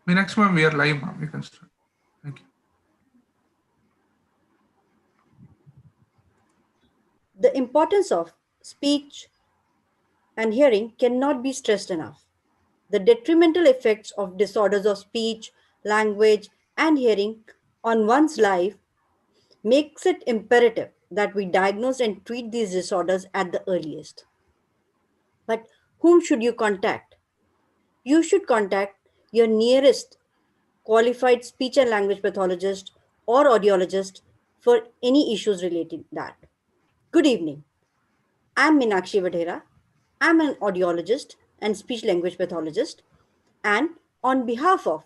Next ma'am, we are live, ma'am. You can start. Thank you. The importance of speech and hearing cannot be stressed enough. The detrimental effects of disorders of speech, language, and hearing on one's life makes it imperative that we diagnose and treat these disorders at the earliest. But whom should you contact? You should contact your nearest qualified speech and language pathologist or audiologist for any issues related to that. Good evening. I'm Meenakshi Vadhera. I'm an audiologist and speech language pathologist. And on behalf of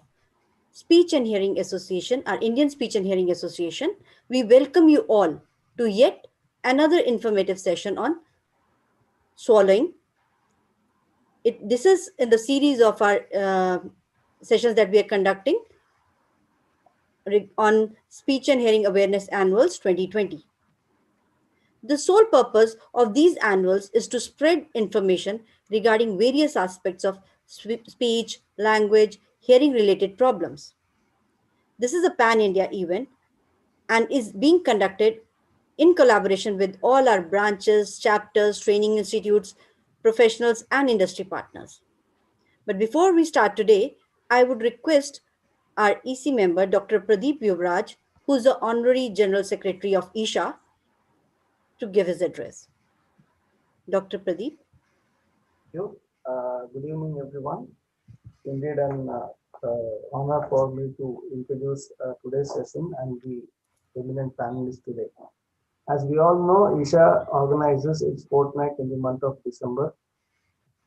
Speech and Hearing Association, our Indian Speech and Hearing Association, we welcome you all to yet another informative session on swallowing. This is in the series of our sessions that we are conducting on Speech and Hearing Awareness Annuals 2020. The sole purpose of these annuals is to spread information regarding various aspects of speech, language, hearing related problems. This is a pan India event and is being conducted in collaboration with all our branches, chapters, training institutes, professionals, and industry partners. But before we start today, I would request our EC member, Dr. Pradeep Yuvraj, who is the Honorary General Secretary of ISHA, to give his address. Dr. Pradeep. You. Good evening, everyone. Indeed, an honor for me to introduce today's session and the eminent panelists today. As we all know, Isha organizes its fortnight in the month of December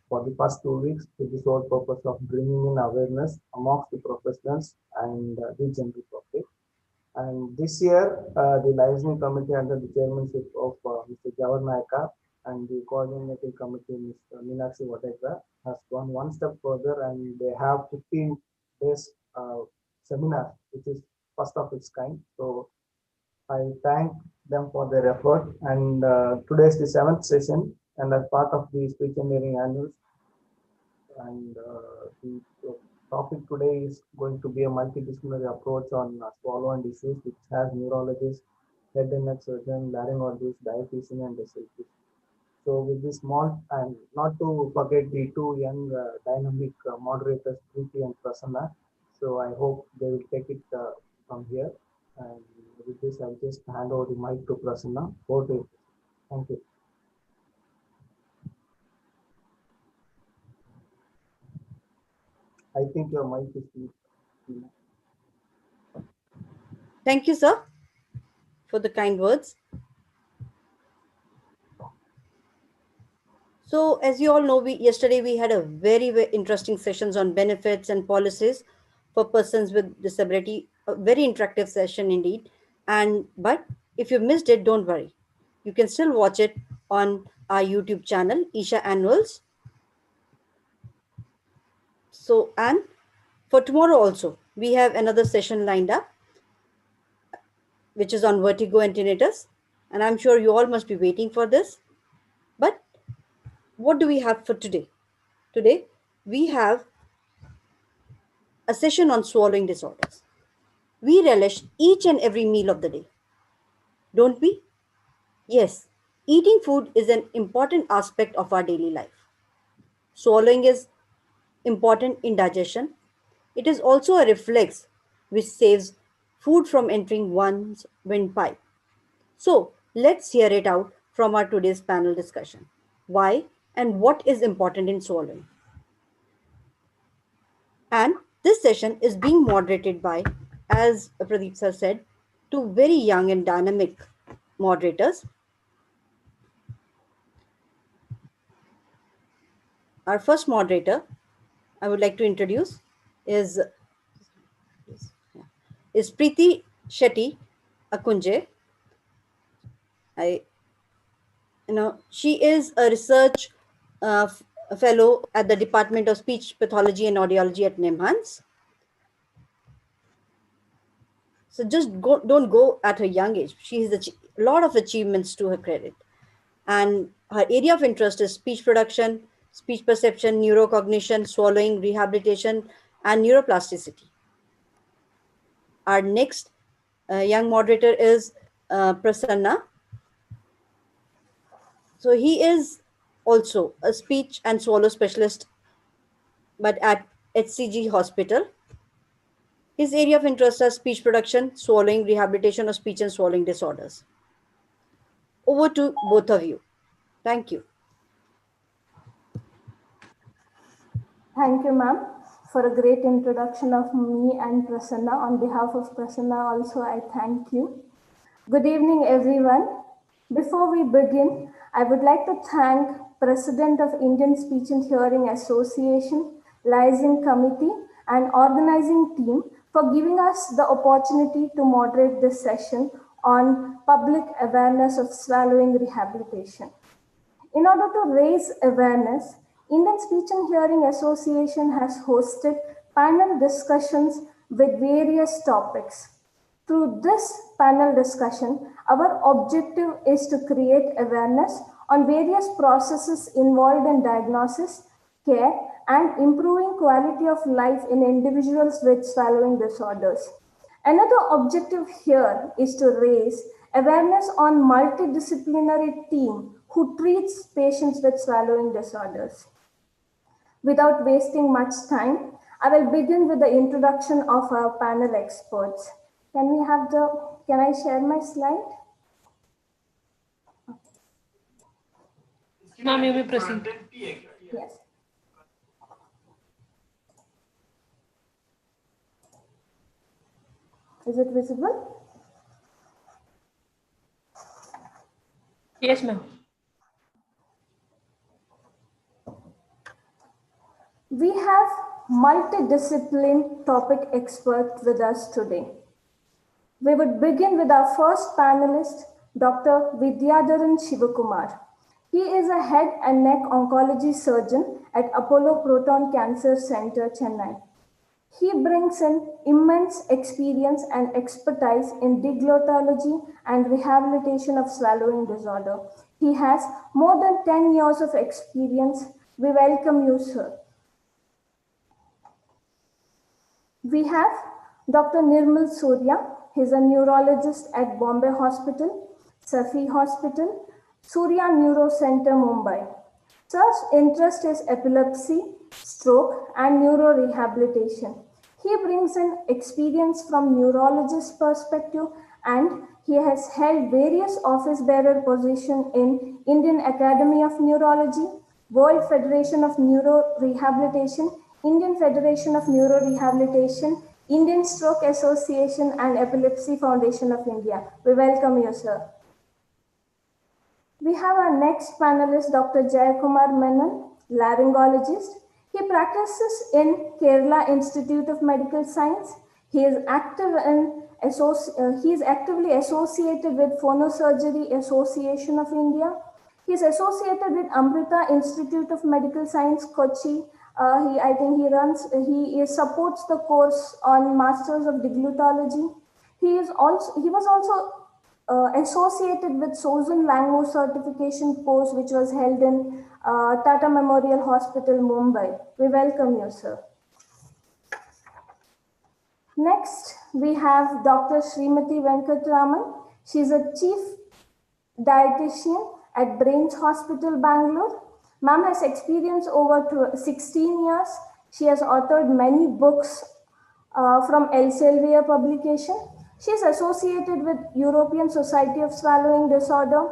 for the first 2 weeks with the sole purpose of bringing in awareness amongst the professionals and the general public. And this year, the licensing committee under the chairmanship of Mr. Jawar Naika and the coordinating committee, Mr. Meenakshi Vadekar, has gone one step further and they have 15 days seminar, which is first of its kind. So I thank them for their effort. And today is the seventh session, and as part of the speech and hearing annuals, and the topic today is going to be a multidisciplinary approach on swallow and issues, which has neurologists, head and neck surgeon, laryngologist, dietitian, and SLP. So with this small, and not to forget the two young dynamic moderators, Preeti and Prasanna. So I hope they will take it from here. And with this, I'll just hand over the mic to Prasanna. Over to you. Thank you. I think your mic is still. Thank you, sir, for the kind words. So, as you all know, yesterday we had a very interesting sessions on benefits and policies for persons with disability. A very interactive session indeed. And but if you missed it, don't worry. You can still watch it on our YouTube channel, Isha Annuals. So, and for tomorrow also, we have another session lined up, which is on vertigo and tinnitus. And I'm sure you all must be waiting for this. But what do we have for today? Today, we have a session on swallowing disorders. We relish each and every meal of the day, don't we? Yes, eating food is an important aspect of our daily life. Swallowing is important in digestion. It is also a reflex which saves food from entering one's windpipe. So, let's hear it out from our today's panel discussion. Why and what is important in swallowing? And this session is being moderated by, as Pradeep sir said, two very young and dynamic moderators. Our first moderator I would like to introduce is, is Preeti Shetty Akunje. I, she is a research fellow at the Department of Speech Pathology and Audiology at NIMHANS. So don't go at her young age. She has a lot of achievements to her credit. And her area of interest is speech production, speech perception, neurocognition, swallowing, rehabilitation, and neuroplasticity. Our next young moderator is Prasanna. So he is also a speech and swallow specialist, but at HCG Hospital. His area of interest is speech production, swallowing, rehabilitation of speech and swallowing disorders. Over to both of you. Thank you. Thank you, ma'am, for a great introduction of me and Prasanna. On behalf of Prasanna, also I thank you. Good evening, everyone. Before we begin, I would like to thank President of Indian Speech and Hearing Association, Liaison Committee, and organizing team for giving us the opportunity to moderate this session on public awareness of swallowing rehabilitation. In order to raise awareness, Indian Speech and Hearing Association has hosted panel discussions with various topics. Through this panel discussion, our objective is to create awareness on various processes involved in diagnosis, care, and improving quality of life in individuals with swallowing disorders. Another objective here is to raise awareness on multidisciplinary team who treats patients with swallowing disorders. Without wasting much time, I will begin with the introduction of our panel experts. Can I share my slide? Ma'am, you may proceed. Yes. Is it visible? Yes, ma'am. We have multidiscipline topic expert with us today. We would begin with our first panelist, Dr. Vidyadharan Shivakumar. He is a head and neck oncology surgeon at Apollo Proton Cancer Center, Chennai. He brings in immense experience and expertise in diglottology and rehabilitation of swallowing disorder. He has more than 10 years of experience. We welcome you, sir. We have Dr. Nirmal Surya. He's a neurologist at Bombay Hospital, Safi Hospital, Surya Neuro Center, Mumbai. Sir's interest is epilepsy, stroke, and neurorehabilitation. He brings in experience from neurologist perspective, and he has held various office bearer positions in Indian Academy of Neurology, World Federation of Neurorehabilitation, Indian Federation of Neurorehabilitation, Indian Stroke Association, and Epilepsy Foundation of India. We welcome you, sir. We have our next panelist, Dr. Jayakumar Menon, laryngologist. He practices in Kerala Institute of Medical Science. He is actively associated with Phonosurgery Association of India. He is associated with Amrita Institute of Medical Science, Kochi. He supports the course on Masters of Diglottology. He was also associated with Susan Lango certification course, which was held in Tata Memorial Hospital, Mumbai. We welcome you, sir. Next, we have Dr. Srimati Venkatraman. She's a chief dietitian at Brains Hospital, Bangalore. Ma'am has experience over 16 years. She has authored many books from Elsevier publication. She is associated with European Society of Swallowing Disorder.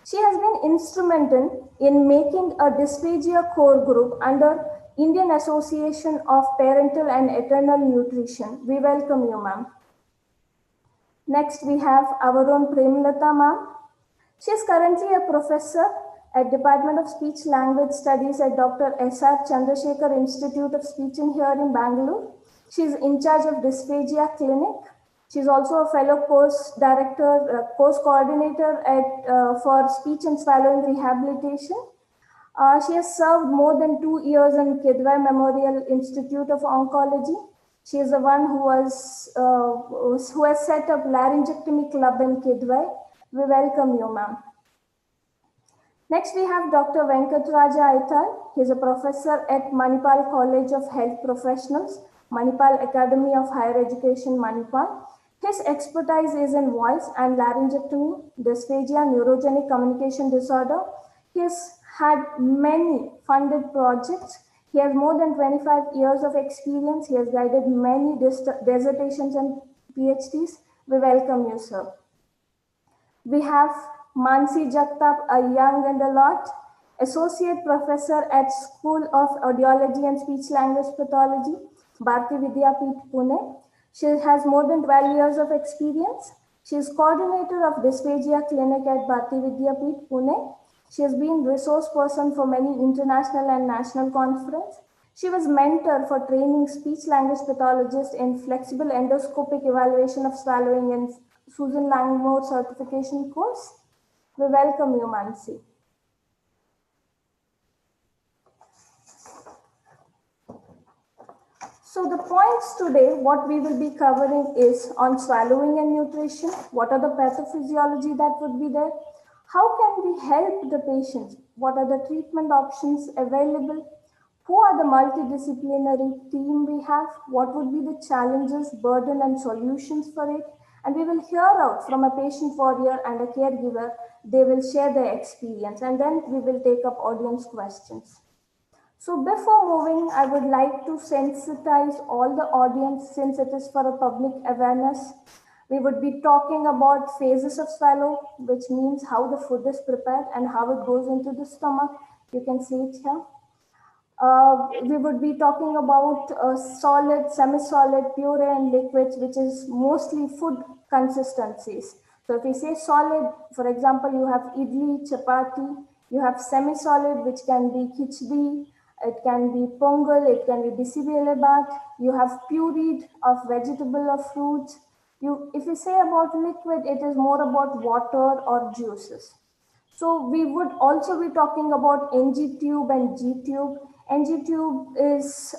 She has been instrumental in making a dysphagia core group under Indian Association of Parental and Eternal Nutrition. We welcome you, ma'am. Next, we have our own Premlata, ma'am. She is currently a professor at Department of Speech Language Studies at Dr. S.R. Chandrasekhar Institute of Speech and Hearing, Bangalore. She is in charge of Dysphagia Clinic. She is also a fellow course director, course coordinator for speech and swallowing rehabilitation. She has served more than 2 years in Kidwai Memorial Institute of Oncology. She is the one who has set up laryngectomy club in Kidwai. We welcome you, ma'am. Next, we have Dr. Venkatraja Aital. He is a professor at Manipal College of Health Professionals, Manipal Academy of Higher Education, Manipal. His expertise is in voice and laryngectomy, dysphagia, neurogenic communication disorder. He has had many funded projects. He has more than 25 years of experience. He has guided many dissertations and PhDs. We welcome you, sir. We have Mansi Jagtap, a young and a lot, Associate Professor at School of Audiology and Speech Language Pathology, Bharati Vidyapeeth, Pune. She has more than 12 years of experience. She is coordinator of dysphagia clinic at Bharati Vidyapeeth, Pune. She has been resource person for many international and national conferences. She was mentor for training speech language pathologists in flexible endoscopic evaluation of swallowing and Susan Langmore certification course. We welcome you, Mansi. So the points today, what we will be covering is on swallowing and nutrition. What are the pathophysiology that would be there? How can we help the patients? What are the treatment options available? Who are the multidisciplinary team we have? What would be the challenges, burden, and solutions for it? And we will hear out from a patient warrior and a caregiver. They will share their experience, and then we will take up audience questions. So before moving, I would like to sensitize all the audience since it is for a public awareness. We would be talking about phases of swallow, which means how the food is prepared and how it goes into the stomach. You can see it here. We would be talking about solid, semi-solid, puree, and liquids, which is mostly food consistencies. So if we say solid, for example, you have idli, chapati, you have semi-solid, which can be khichdi, it can be pongal, it can be bisibelebat, you have pureed of vegetable or fruits. If you say about liquid, it is more about water or juices. So we would also be talking about NG tube and G tube. NG tube is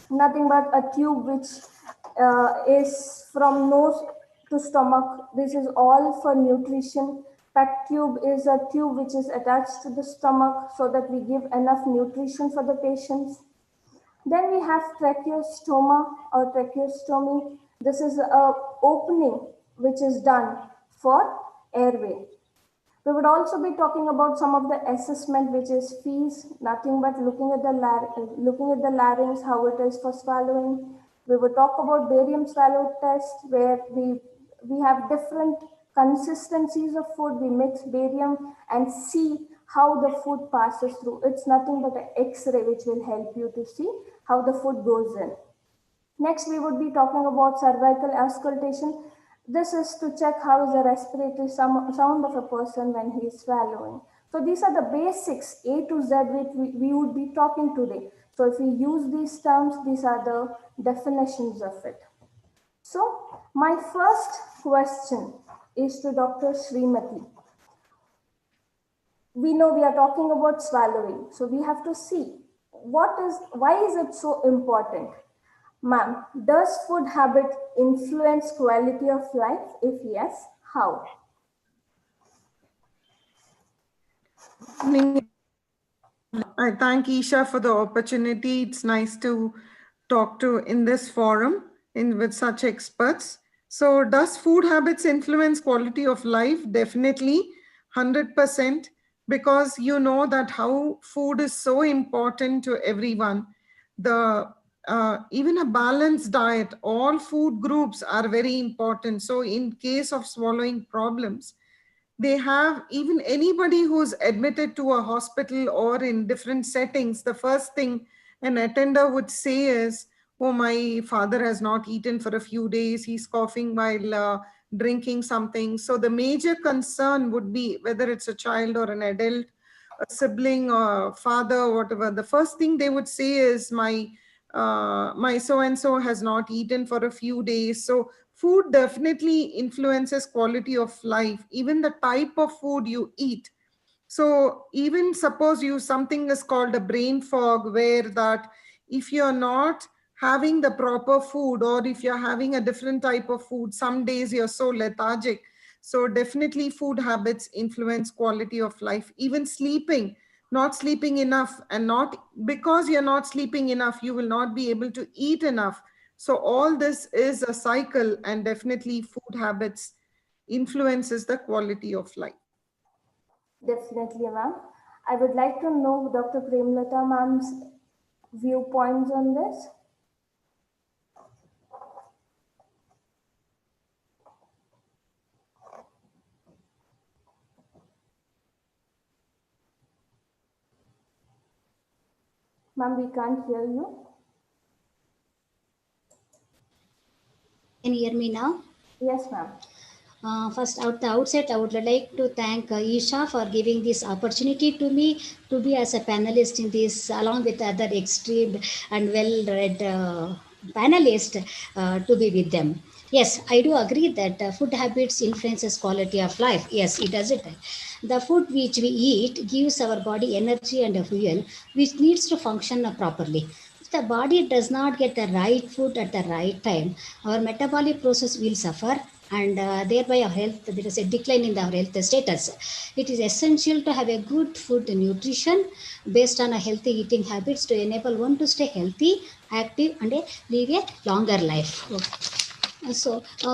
nothing but a tube which is from nose to stomach. This is all for nutrition. PEC tube is a tube which is attached to the stomach so that we give enough nutrition for the patients. Then we have tracheostoma or tracheostomy. This is a opening which is done for airway. We would also be talking about some of the assessment, which is fees, nothing but looking at the larynx, how it is for swallowing. We would talk about barium swallow test, where we have different consistencies of food. We mix barium and see how the food passes through. It's nothing but an X-ray which will help you to see how the food goes in. Next, we would be talking about cervical auscultation. This is to check how is the respiratory sound of a person when he is swallowing. So these are the basics A to Z which we would be talking today. So if we use these terms, these are the definitions of it. So my first question is to Dr. Srimati. We know we are talking about swallowing. So we have to see why is it so important? Ma'am, does food habit influence quality of life? If yes, how? I thank Isha for the opportunity. It's nice to talk to in this forum with such experts. So does food habits influence quality of life? Definitely, 100%, because you know that how food is so important to everyone. Even a balanced diet, all food groups are very important. So in case of swallowing problems, they have, even anybody who's admitted to a hospital or in different settings, the first thing an attender would say is, oh, my father has not eaten for a few days, he's coughing while drinking something. So the major concern would be whether it's a child or an adult, a sibling or father, whatever. The first thing they would say is, my so and so has not eaten for a few days. So food definitely influences quality of life, even the type of food you eat. So even suppose something is called a brain fog, where that if you're not having the proper food, or if you're having a different type of food, some days you're so lethargic. So definitely food habits influence quality of life. Even sleeping, not sleeping enough, and not because you're not sleeping enough, you will not be able to eat enough. So all this is a cycle, and definitely food habits influences the quality of life. Definitely, ma'am. I would like to know Dr. Premlata ma'am's viewpoints on this. Ma'am, we can't hear you. Can you hear me now? Yes, ma'am. First, at the outset, I would like to thank Isha for giving this opportunity to me to be as a panelist in this, along with other extreme and well-read panelists, to be with them. Yes, I do agree that food habits influences quality of life. Yes, it does it. The food which we eat gives our body energy and a fuel which needs to function properly. If the body does not get the right food at the right time, our metabolic process will suffer, and thereby our health, there is a decline in our health status. It is essential to have a good food nutrition based on a healthy eating habits to enable one to stay healthy, active, and live a longer life.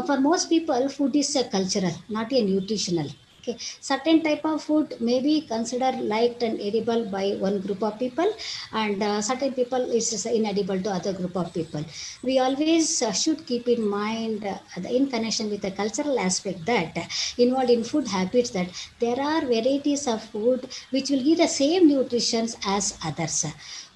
For most people, food is a cultural, not a nutritional. Okay, certain type of food may be considered liked and edible by one group of people, and certain people is inedible to other group of people. We always should keep in mind in connection with the cultural aspect that involved in food habits, that there are varieties of food which will give the same nutrition as others.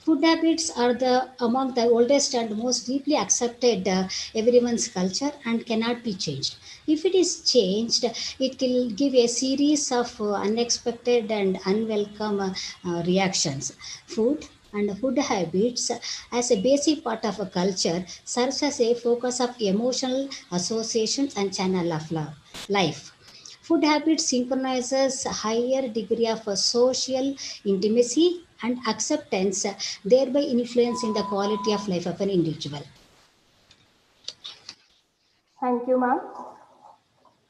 Food habits are the among the oldest and most deeply accepted everyone's culture and cannot be changed. If it is changed, it will give a series of unexpected and unwelcome reactions. Food and food habits as a basic part of a culture serves as a focus of emotional associations and channel of life. Food habits synchronizes a higher degree of social intimacy and acceptance, thereby influencing the quality of life of an individual. Thank you, ma'am.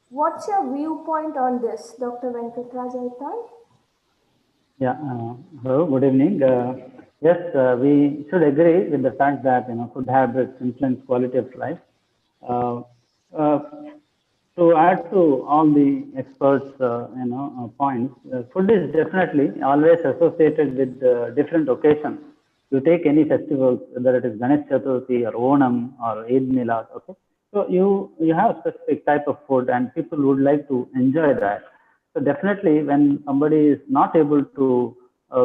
What's your viewpoint on this, Dr. Venkatraj Aitan? Yeah, hello, good evening. Yes, we should agree with the fact that food habits influence quality of life. Uh, uh, to add to all the experts, points, food is definitely always associated with different occasions. You take any festivals, whether it is Ganesh Chaturthi or Onam or Eid Milad, okay. So you have a specific type of food, and people would like to enjoy that. So definitely, when somebody is not able to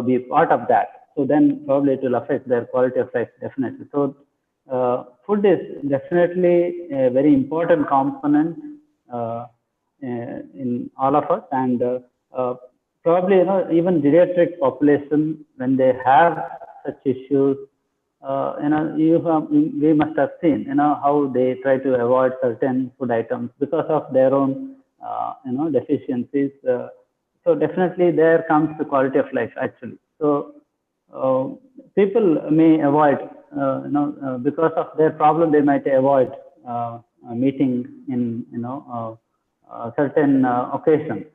be part of that, so then probably it will affect their quality of life. Definitely. So food is definitely a very important component uh, in all of us, and uh, probably even geriatric population, when they have such issues, we must have seen how they try to avoid certain food items because of their own deficiencies. So definitely there comes the quality of life actually. So uh, people may avoid, because of their problem, they might avoid meeting in certain occasions.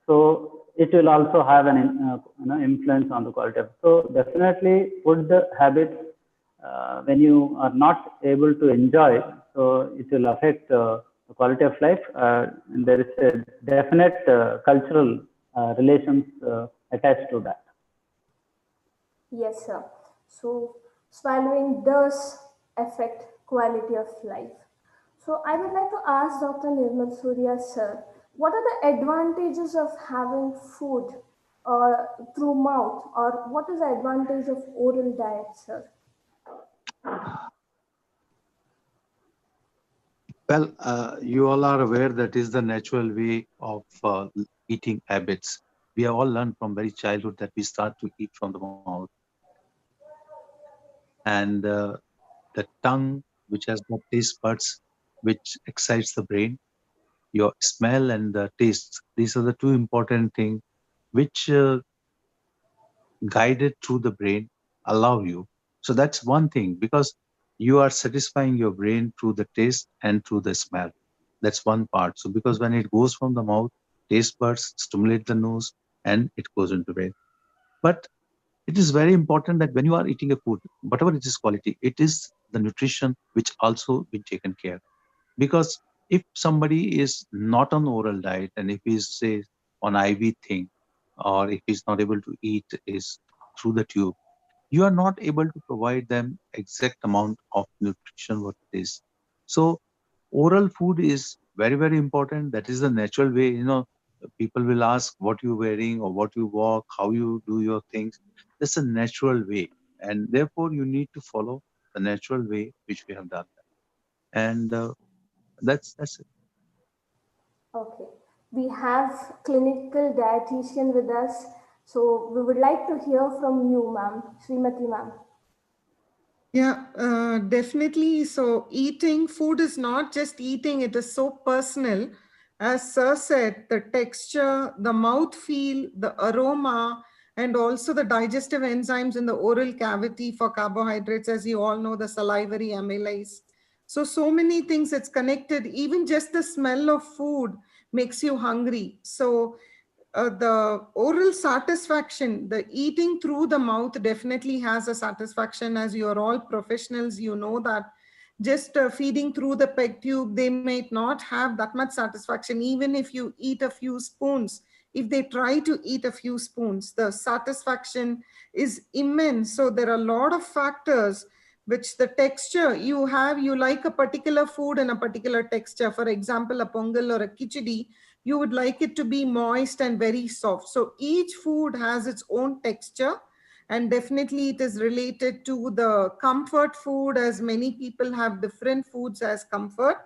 So it will also have an influence on the quality of. So definitely food habits, when you are not able to enjoy, so it will affect the quality of life. And there is a definite cultural relations attached to that. Yes, sir. So swallowing does affect quality of life. So I would like to ask Dr. Nirmal Surya, sir, what are the advantages of having food through mouth, or what is the advantage of oral diet, sir? Well, you all are aware that is the natural way of eating habits. We have all learned from very childhood that we start to eat from the mouth. And the tongue, which has the taste buds, which excites the brain, your smell and the taste. These are the two important things which guided through the brain allow you. So that's one thing, because you are satisfying your brain through the taste and through the smell. That's one part. So because when it goes from the mouth, taste buds stimulate the nose and it goes into brain. But it is very important that when you are eating a food, whatever it is quality, it is the nutrition which also been taken care. Because if somebody is not on oral diet, and if he's say on IV thing, or if he's not able to eat is through the tube, you are not able to provide them exact amount of nutrition what it is. So oral food is very very important. That is the natural way. People will ask what you wearing or what you walk, how you do your things. That's a natural way, and therefore you need to follow the natural way which we have done. And that's it. Okay. We have clinical dietitian with us. So we would like to hear from you, ma'am, Srimati ma'am. Yeah, definitely. So, eating food is not just eating, it is so personal. As Sir said, the texture, the mouth feel, the aroma, and also the digestive enzymes in the oral cavity for carbohydrates, as you all know, the salivary amylase. So many things it's connected. Even just the smell of food makes you hungry. So, the oral satisfaction, the eating through the mouth definitely has a satisfaction. As you're all professionals, you know that just feeding through the peg tube, they might not have that much satisfaction. Even if you eat a few spoons, if they try to eat a few spoons, the satisfaction is immense. So there are a lot of factors which the texture you have, you like a particular food and a particular texture. For example, a pongal or a khichdi, you would like it to be moist and very soft. So each food has its own texture, and definitely it is related to the comfort food, as many people have different foods as comfort.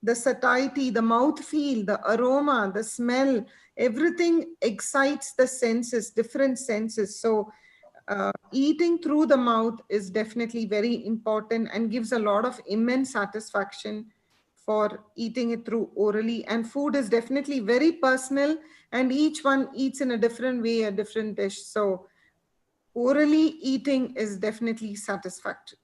The satiety, the mouth feel, the aroma, the smell, everything excites the senses, different senses. So eating through the mouth is definitely very important and gives a lot of immense satisfaction for eating it through orally. And food is definitely very personal, and each one eats in a different way, a different dish. So orally eating is definitely satisfactory.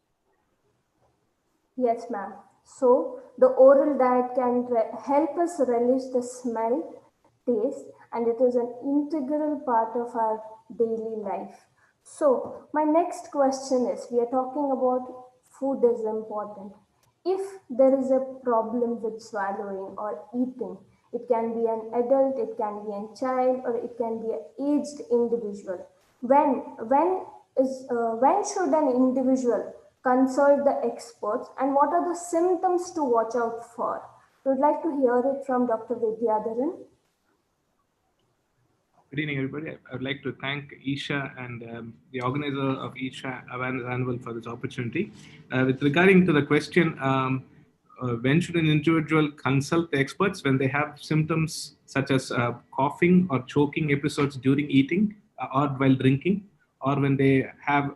Yes, ma'am. So the oral diet can help us relish the smell, taste, and it is an integral part of our daily life. So my next question is: we are talking about food is important. If there is a problem with swallowing or eating, it can be an adult, it can be a child, or it can be an aged individual. When should an individual consult the experts, and what are the symptoms to watch out for? We would like to hear it from Dr. Vidyadharan. Good evening, everybody. I would like to thank Isha and the organizer of Isha Awareness Annual for this opportunity. With regarding to the question, when should an individual consult the experts when they have symptoms such as coughing or choking episodes during eating or while drinking, or when they have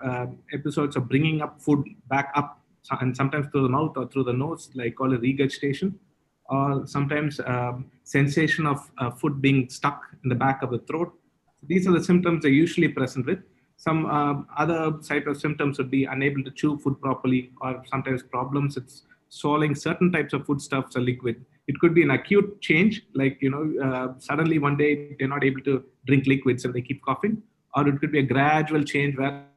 episodes of bringing up food back up and sometimes through the mouth or through the nose, like called a regurgitation, or sometimes sensation of food being stuck in the back of the throat. These are the symptoms they're usually present with. Some other type of symptoms would be unable to chew food properly, or sometimes problems with swallowing certain types of foodstuffs or liquid. It could be an acute change, like suddenly one day they're not able to drink liquids and they keep coughing, or it could be a gradual change where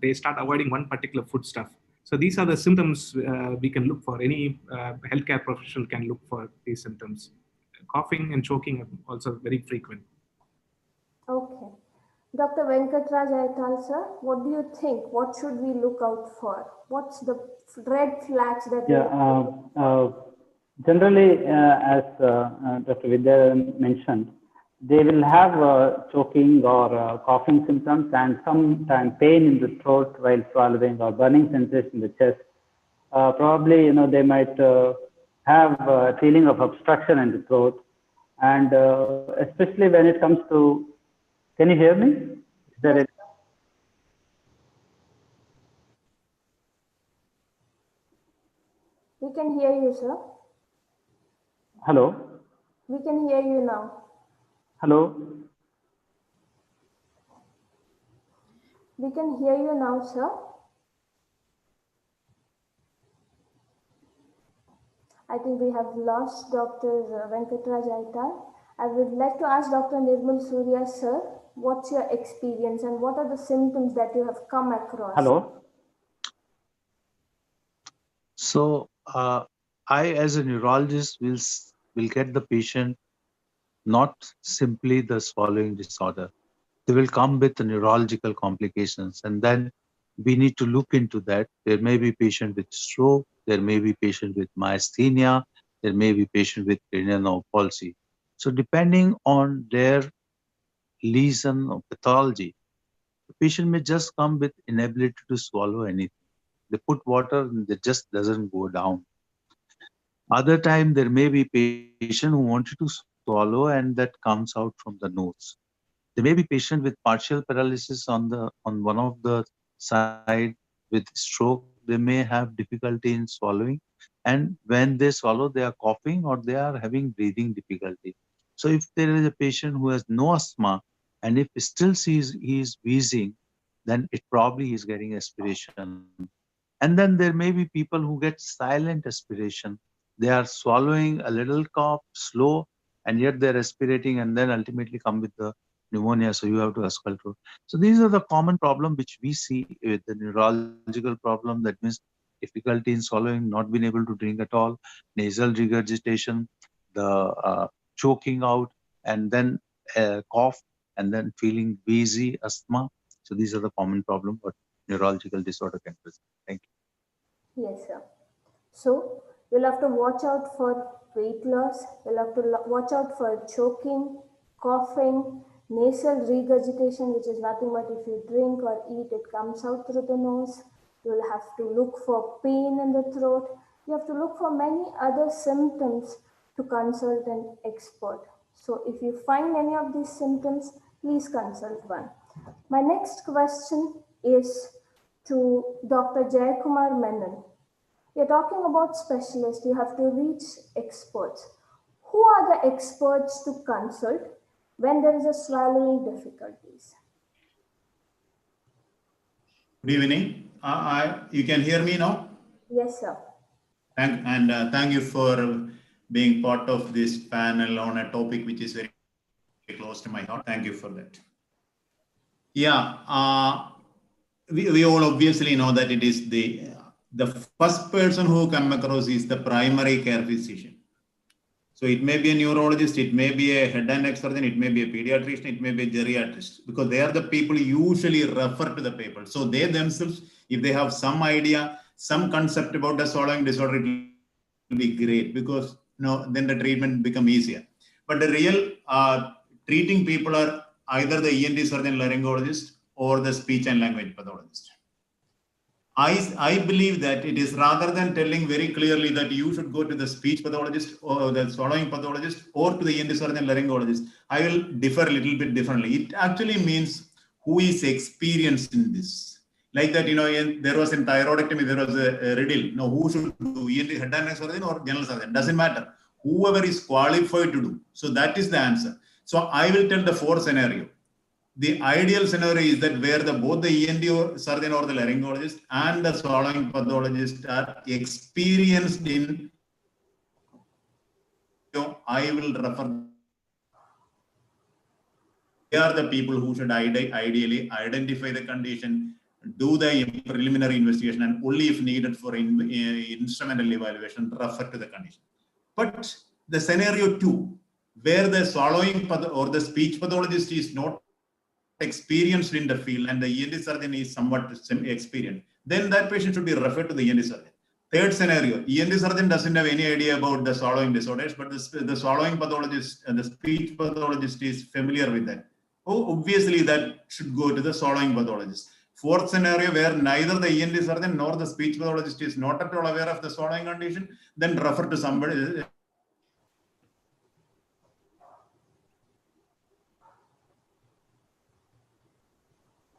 they start avoiding one particular foodstuff. So these are the symptoms we can look for. Any healthcare professional can look for these symptoms. Coughing and choking are also very frequent. Okay. Dr. Venkatraj Aital, sir, what do you think? What should we look out for? What's the red flags that we Yeah, generally, as Dr. Vidya mentioned, they will have choking or coughing symptoms and sometimes pain in the throat while swallowing or burning sensation in the chest. Probably, they might have a feeling of obstruction in the throat. And especially when it comes to, can you hear me? Is there Yes, a, we can hear you, sir. hello? We can hear you now. Hello? We can hear you now, sir. I think we have lost Dr. Venkatraj Aital. I would like to ask Dr. Nirmal Surya, sir. What's your experience and what are the symptoms that you have come across? Hello. So I, as a neurologist, will get the patient not simply the swallowing disorder. They will come with neurological complications, and then we need to look into that. There may be patient with stroke, there may be patient with myasthenia, there may be patient with cranial nerve palsy. So depending on their lesion or pathology, the patient may just come with inability to swallow anything. They put water and it just doesn't go down. Other time there may be patient who wanted to swallow and that comes out from the nose. There may be patient with partial paralysis on one of the side with stroke. They may have difficulty in swallowing, and when they swallow, they are coughing or they are having breathing difficulty. So if there is a patient who has no asthma, and if still sees he is wheezing, then it probably is getting aspiration. And then there may be people who get silent aspiration. They are swallowing a little cough, slow, and yet they're aspirating and then ultimately come with the pneumonia. So you have to auscultate. So these are the common problem which we see with the neurological problem. That means difficulty in swallowing, not being able to drink at all, nasal regurgitation, the choking out, and then cough, and then feeling wheezy, asthma. So these are the common problem what neurological disorder can present. Thank you. Yes, sir. So you'll have to watch out for weight loss, you'll have to watch out for choking, coughing, nasal regurgitation, which is nothing but if you drink or eat, it comes out through the nose. You'll have to look for pain in the throat. You have to look for many other symptoms to consult an expert. So if you find any of these symptoms, please consult one. My next question is to Dr. Jayakumar Menon. You're talking about specialists, you have to reach experts. Who are the experts to consult when there is a swallowing difficulties? Good evening. You can hear me now? Yes, sir. Thank you for being part of this panel on a topic which is very close to my heart. Thank you for that. Yeah, we all obviously know that it is the first person who come across is the primary care physician. So it may be a neurologist, it may be a head and neck surgeon, it may be a pediatrician, it may be a geriatrist, because they are the people usually refer to the people. So they themselves, if they have some idea, some concept about the swallowing disorder, it will be great, because then the treatment become easier. But the real treating people are either the ENT surgeon, laryngologist, or the speech and language pathologist. I believe that it is rather than telling very clearly that you should go to the speech pathologist or the swallowing pathologist or to the ENT surgeon laryngologist, I will differ a little bit differently. It actually means who is experienced in this. Like that, there was in thyroidectomy, there was a riddle. Who should do ENT head and neck surgeon or general surgeon? Doesn't matter. Whoever is qualified to do. So that is the answer. So I will tell the four scenario. The ideal scenario is that where both the ENT surgeon or the laryngologist and the swallowing pathologist are experienced in, I will refer. They are the people who should ideally identify the condition, do the preliminary investigation, and only if needed for instrumental evaluation, refer to the condition. But the scenario 2, where the swallowing or the speech pathologist is not experienced in the field and the ENT surgeon is somewhat experienced, then that patient should be referred to the ENT surgeon. Third scenario, ENT surgeon doesn't have any idea about the swallowing disorders, but the swallowing pathologist and the speech pathologist is familiar with that. Obviously that should go to the swallowing pathologist. Fourth scenario, where neither the ENT surgeon nor the speech pathologist is not at all aware of the swallowing condition, then refer to somebody.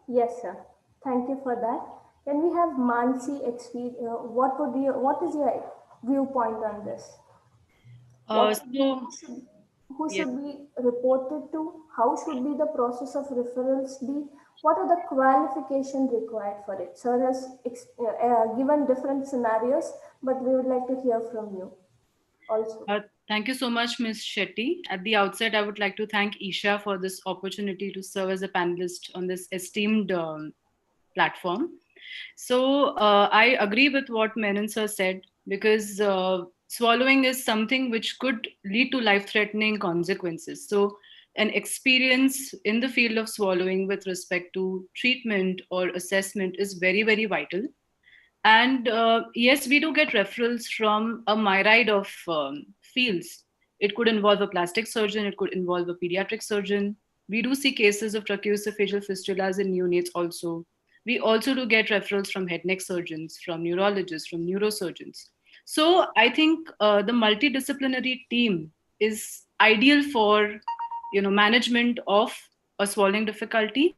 Yes, sir. Thank you for that. Can we have Mansi experience? What is your viewpoint on this? Who Yes. should be reported to? How should be the process of referrals be? What are the qualifications required for it? Sir has given different scenarios, but we would like to hear from you also. Thank you so much, Ms. Shetty. At the outset, I would like to thank Isha for this opportunity to serve as a panelist on this esteemed platform. So I agree with what Menon sir said, because swallowing is something which could lead to life-threatening consequences. So an experience in the field of swallowing with respect to treatment or assessment is very, very vital. And yes, we do get referrals from a myriad of fields. It could involve a plastic surgeon, it could involve a pediatric surgeon. We do see cases of tracheoesophageal fistulas in neonates also. We also do get referrals from head neck surgeons, from neurologists, from neurosurgeons. So I think the multidisciplinary team is ideal for management of a swallowing difficulty.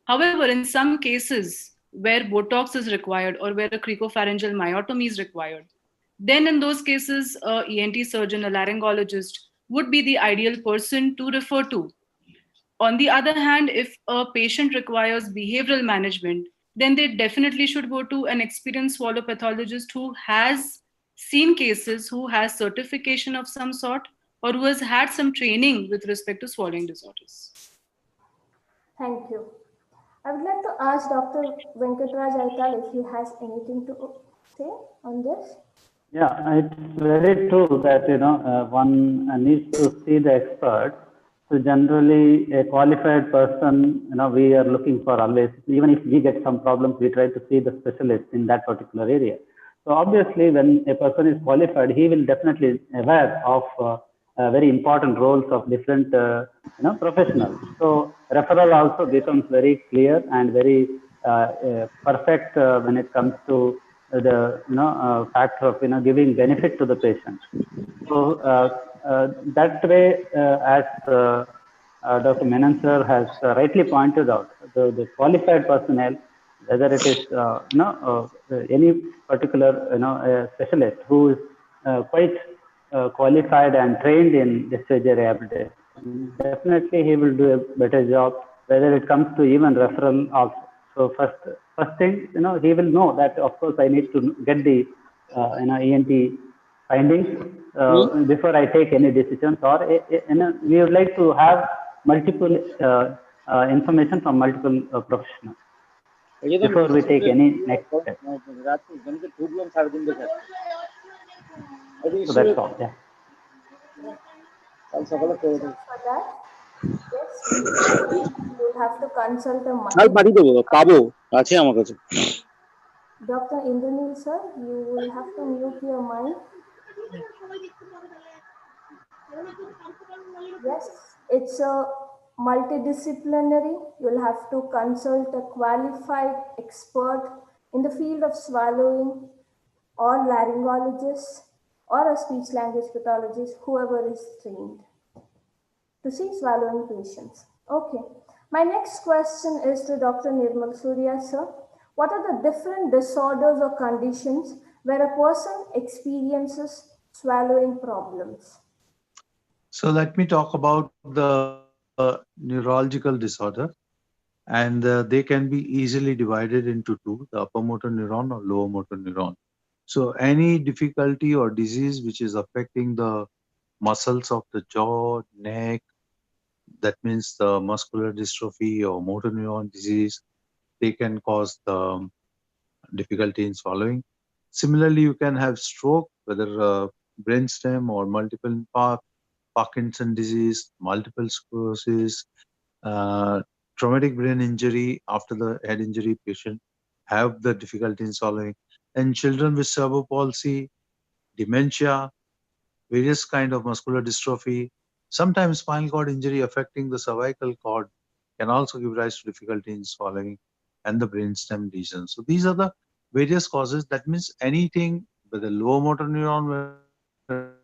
However, in some cases where Botox is required or where a cricopharyngeal myotomy is required, then in those cases, a ENT surgeon, a laryngologist would be the ideal person to refer to. On the other hand, if a patient requires behavioral management, then they definitely should go to an experienced swallow pathologist who has seen cases, who has certification of some sort, or who has had some training with respect to swallowing disorders. Thank you. I would like to ask Dr. Venkatraj Aital if he has anything to say on this. Yeah, it's very true that one needs to see the expert. So generally, a qualified person, we are looking for always. Even if we get some problems, we try to see the specialist in that particular area. So obviously, when a person is qualified, he will definitely aware of very important roles of different professionals. So referral also becomes very clear and very perfect when it comes to the factor of giving benefit to the patient. So that way, as Dr. Menon sir has rightly pointed out, the qualified personnel, whether it is any particular specialist who is quite qualified and trained in discharge rehabilitation, definitely he will do a better job. Whether it comes to even referral also. So first thing, he will know that of course I need to get the ENT findings before I take any decisions, or we would like to have multiple information from multiple professionals before we take any next step. So that's all. Yeah. For that, yes, you will have to consult a mind. Dr. Indranil sir, you will have to mute your mind. Yes, it's a multidisciplinary. You'll have to consult a qualified expert in the field of swallowing, or laryngologist, or a speech language pathologist, whoever is trained to see swallowing patients. Okay. My next question is to Dr. Nirmal Surya sir. What are the different disorders or conditions where a person experiences swallowing problems? So let me talk about the neurological disorder. And they can be easily divided into two, the upper motor neuron or lower motor neuron. So any difficulty or disease which is affecting the muscles of the jaw, neck, that means the muscular dystrophy or motor neuron disease, they can cause the difficulty in swallowing. Similarly, you can have stroke, whether brainstem or multiple infarct, Parkinson disease, multiple sclerosis, uh, traumatic brain injury after the head injury patient have the difficulty in swallowing. And children with cerebral palsy, dementia, various kind of muscular dystrophy, sometimes spinal cord injury affecting the cervical cord can also give rise to difficulty in swallowing, and the brainstem lesion. So these are the various causes. That means anything with the lower motor neuron where the muscles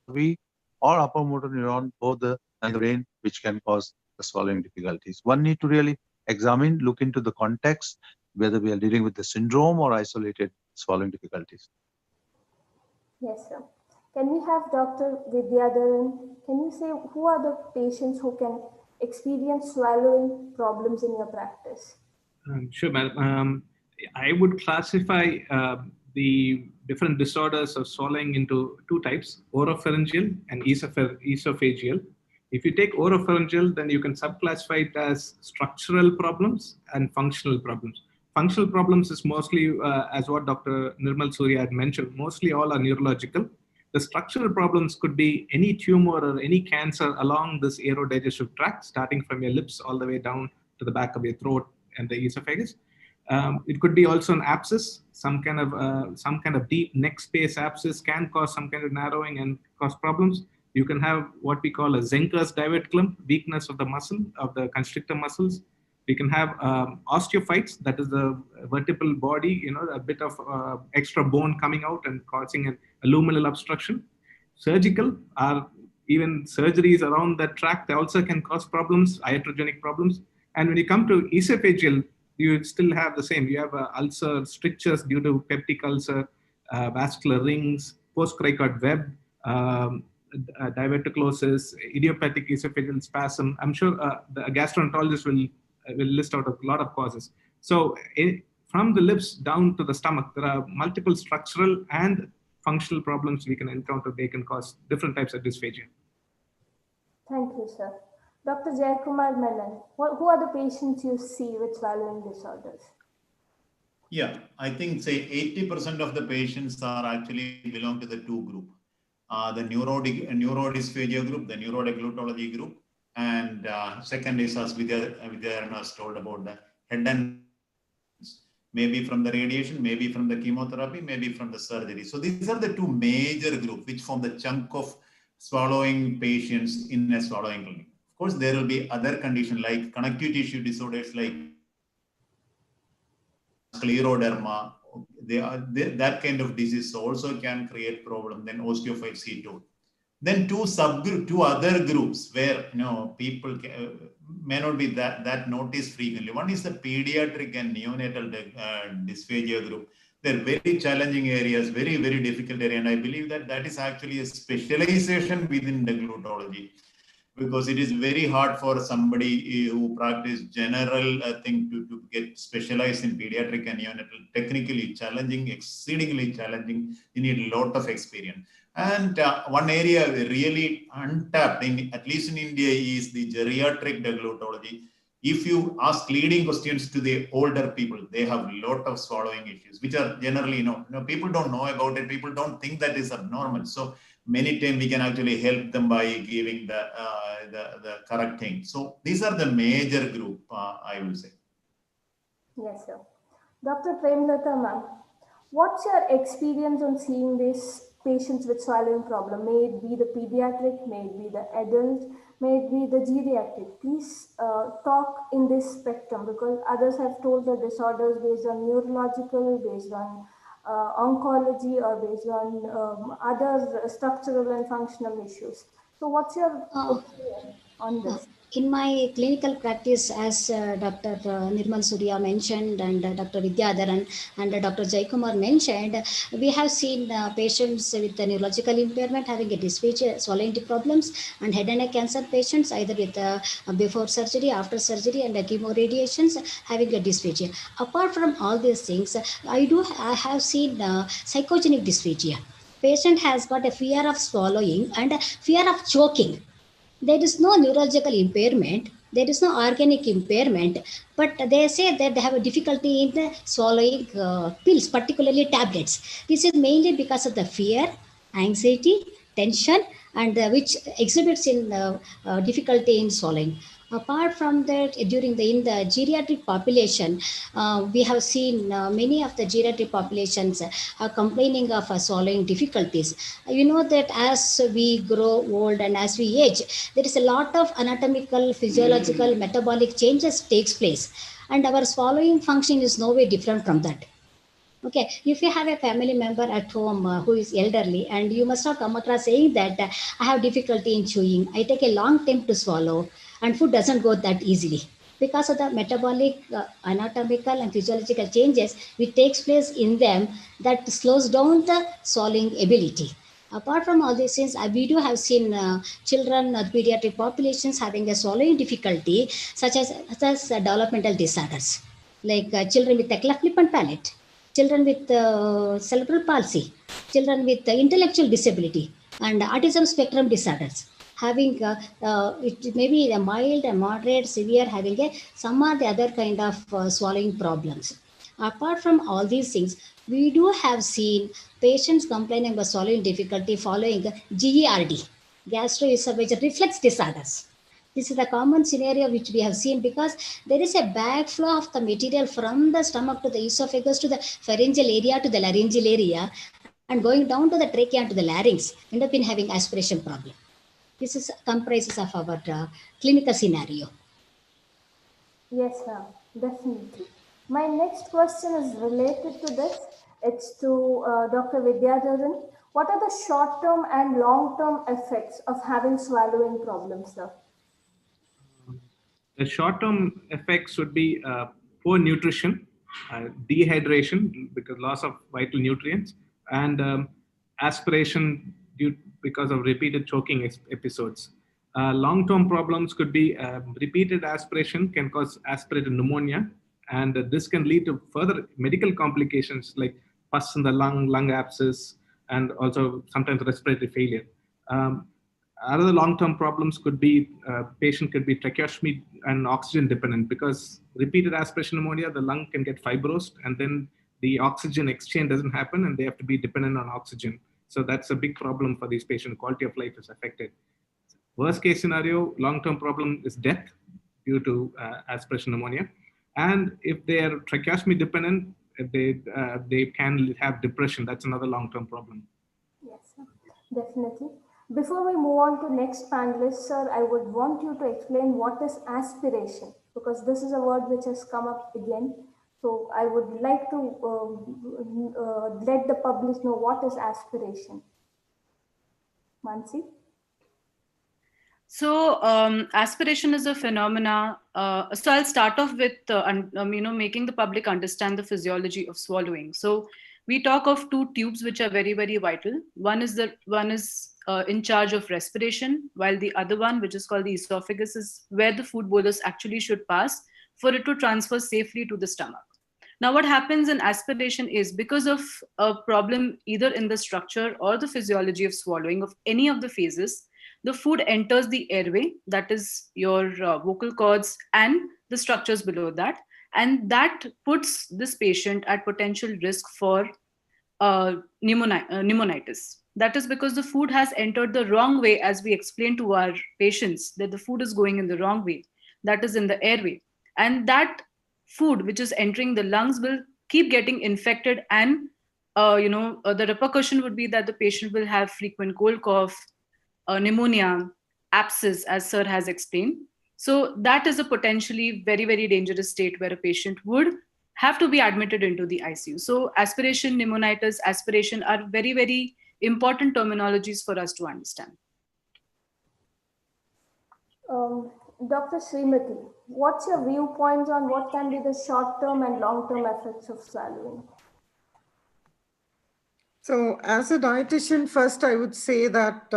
are weak, or upper motor neuron, both the neither the brain, which can cause the swallowing difficulties. One need to really examine, look into the context, whether we are dealing with the syndrome or isolated swallowing difficulties. Yes, sir. Can we have Dr. Vidyadharan? Can you say who are the patients who can experience swallowing problems in your practice? Sure, madam. I would classify the different disorders of swallowing into two types, oropharyngeal and esophageal. If you take oropharyngeal, then you can subclassify it as structural problems and functional problems. Functional problems is mostly, as what Dr. Nirmal Surya had mentioned, mostly all are neurological. The structural problems could be any tumor or any cancer along this aerodigestive tract, starting from your lips all the way down to the back of your throat and the esophagus. It could be also an abscess, some kind of deep neck space abscess can cause some kind of narrowing and cause problems. You can have what we call a Zenker's diverticulum, weakness of the muscle, of the constrictor muscles. We can have osteophytes, that is the vertebral body, a bit of extra bone coming out and causing a luminal obstruction. Surgical are even surgeries around that tract also can cause problems, iatrogenic problems. And when you come to esophageal, you still have the same. You have ulcer, strictures due to peptic ulcer, vascular rings, post-cricoid web, diverticulosis, idiopathic esophageal spasm. I'm sure the gastroenterologist will list out a lot of causes. So from the lips down to the stomach, there are multiple structural and functional problems we can encounter. They can cause different types of dysphagia. Thank you, sir. Dr. Jayakumar Menon, who are the patients you see with swallowing disorders? Yeah, I think say 80% of the patients are actually belong to the two group. The neurodysphagia group, the neurodeglutology group, and second is, as Vidya has told about the head and maybe from the radiation, maybe from the chemotherapy, maybe from the surgery. So these are the two major groups which form the chunk of swallowing patients in a swallowing clinic. Of course, there will be other conditions like connective tissue disorders like scleroderma. That kind of disease also can create problem. Then osteophytes he told. Then two other groups where people may not be that noticed frequently. One is the pediatric and neonatal dysphagia group. They're very challenging areas, very, very difficult area. And I believe that is actually a specialization within the glutology, because it is very hard for somebody who practice general thing to get specialized in pediatric and neonatal. Technically challenging, exceedingly challenging. You need a lot of experience. And one area really untapped, at least in India, is the geriatric glutology. If you ask leading questions to the older people, they have a lot of swallowing issues, which are generally, people don't know about it. People don't think that is abnormal. So many times we can actually help them by giving the correct thing. So these are the major group, I will say. Yes, sir. Dr. Premlata ma'am, what's your experience on seeing these patients with swallowing problem? May it be the pediatric, may it be the adult, may it be the geriatric. Please talk in this spectrum, because others have told the disorders based on neurological, based on oncology, or based on other structural and functional issues. So what's your opinion on this? In my clinical practice, as Dr. Nirmal Surya mentioned, and Dr. Vidyadharan and Dr. Jayakumar mentioned, we have seen patients with neurological impairment having a dysphagia, swallowing problems, and head and neck cancer patients either with before surgery, after surgery, and chemoradiations having a dysphagia. Apart from all these things, I have seen psychogenic dysphagia. Patient has got a fear of swallowing and a fear of choking. There is no neurological impairment, there is no organic impairment, but they say that they have a difficulty in the swallowing pills, particularly tablets. This is mainly because of the fear, anxiety, tension, and which exhibits in difficulty in swallowing. Apart from that, in the geriatric population, we have seen many of the geriatric populations are complaining of swallowing difficulties. You know that as we grow old and as we age, there is a lot of anatomical, physiological, metabolic changes takes place, and our swallowing function is no way different from that. Okay, if you have a family member at home who is elderly, and you must not come across saying that I have difficulty in chewing, I take a long time to swallow, and food doesn't go that easily because of the metabolic, anatomical, and physiological changes which takes place in them that slows down the swallowing ability. Apart from all these things, we do have seen children, pediatric populations having a swallowing difficulty, such as developmental disorders, like children with a cleft lip and palate, children with cerebral palsy, children with intellectual disability, and autism spectrum disorders. Having it may be a mild, a moderate, severe, having a some or the other kind of swallowing problems. Apart from all these things, we do have seen patients complaining about swallowing difficulty following GERD, gastroesophageal reflux disorders. This is the common scenario which we have seen because there is a backflow of the material from the stomach to the esophagus to the pharyngeal area to the laryngeal area and going down to the trachea and to the larynx, end up in having aspiration problem. This is comprises of our clinical scenario. Yes, ma'am, definitely. My next question is related to this. It's to Dr. Vidyadharan. What are the short-term and long-term effects of having swallowing problems, sir? The short-term effects would be poor nutrition, dehydration because loss of vital nutrients, and aspiration because of repeated choking episodes. Long-term problems could be repeated aspiration can cause aspirated pneumonia, and this can lead to further medical complications like pus in the lung abscess, and also sometimes respiratory failure. Other long-term problems could be patient could be tracheostomy and oxygen dependent because repeated aspiration pneumonia, the lung can get fibrosed and then the oxygen exchange doesn't happen and they have to be dependent on oxygen. So that's a big problem for these patients. Quality of life is affected. Worst case scenario, long-term problem is death due to aspiration pneumonia. And if they are tracheostomy dependent, they can have depression. That's another long-term problem. Yes, sir. Definitely. Before we move on to next panelist, sir, I would want you to explain what is aspiration because this is a word which has come up again. So I would like to let the public know what is aspiration. Mansi? So aspiration is a phenomena. So I'll start off with making the public understand the physiology of swallowing. So we talk of two tubes which are very very vital. One is in charge of respiration, while the other one, which is called the esophagus, is where the food bolus actually should pass for it to transfer safely to the stomach. Now, what happens in aspiration is because of a problem either in the structure or the physiology of swallowing of any of the phases, the food enters the airway, that is your vocal cords and the structures below that. And that puts this patient at potential risk for pneumonitis. That is because the food has entered the wrong way, as we explain to our patients that the food is going in the wrong way, that is in the airway. And that food which is entering the lungs will keep getting infected, and the repercussion would be that the patient will have frequent cold cough, pneumonia, abscess, as sir has explained. So that is a potentially very, very dangerous state where a patient would have to be admitted into the ICU. So aspiration, pneumonitis, aspiration are very, very important terminologies for us to understand. Dr. Srimati, what's your viewpoints on what can be the short-term and long-term effects of swallowing? So, as a dietitian, first I would say that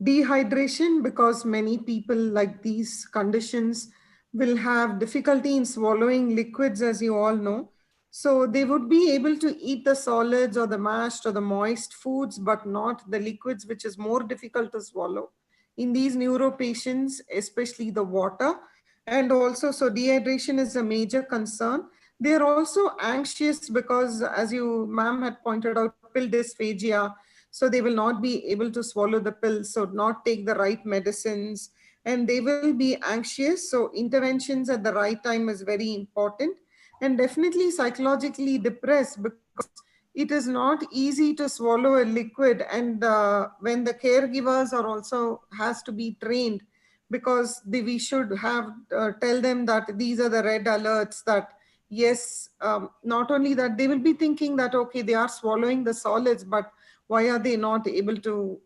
dehydration, because many people like these conditions will have difficulty in swallowing liquids, as you all know. So, they would be able to eat the solids or the mashed or the moist foods, but not the liquids, which is more difficult to swallow. In these neuro patients, especially the water, and also, so dehydration is a major concern. They are also anxious because, as you, ma'am, had pointed out, pill dysphagia. So they will not be able to swallow the pill, so not take the right medicines, and they will be anxious. So interventions at the right time is very important, and definitely psychologically depressed because it is not easy to swallow a liquid. And when the caregivers are also has to be trained, because we should have tell them that these are the red alerts, that yes, not only that, they will be thinking that, okay, they are swallowing the solids, but why are they not able to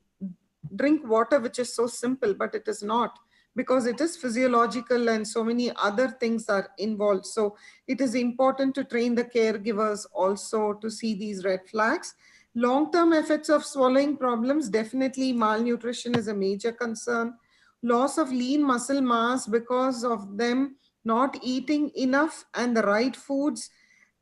drink water, which is so simple, but it is not, because it is physiological and so many other things are involved. So it is important to train the caregivers also to see these red flags. Long-term effects of swallowing problems, definitely malnutrition is a major concern. Loss of lean muscle mass because of them not eating enough and the right foods.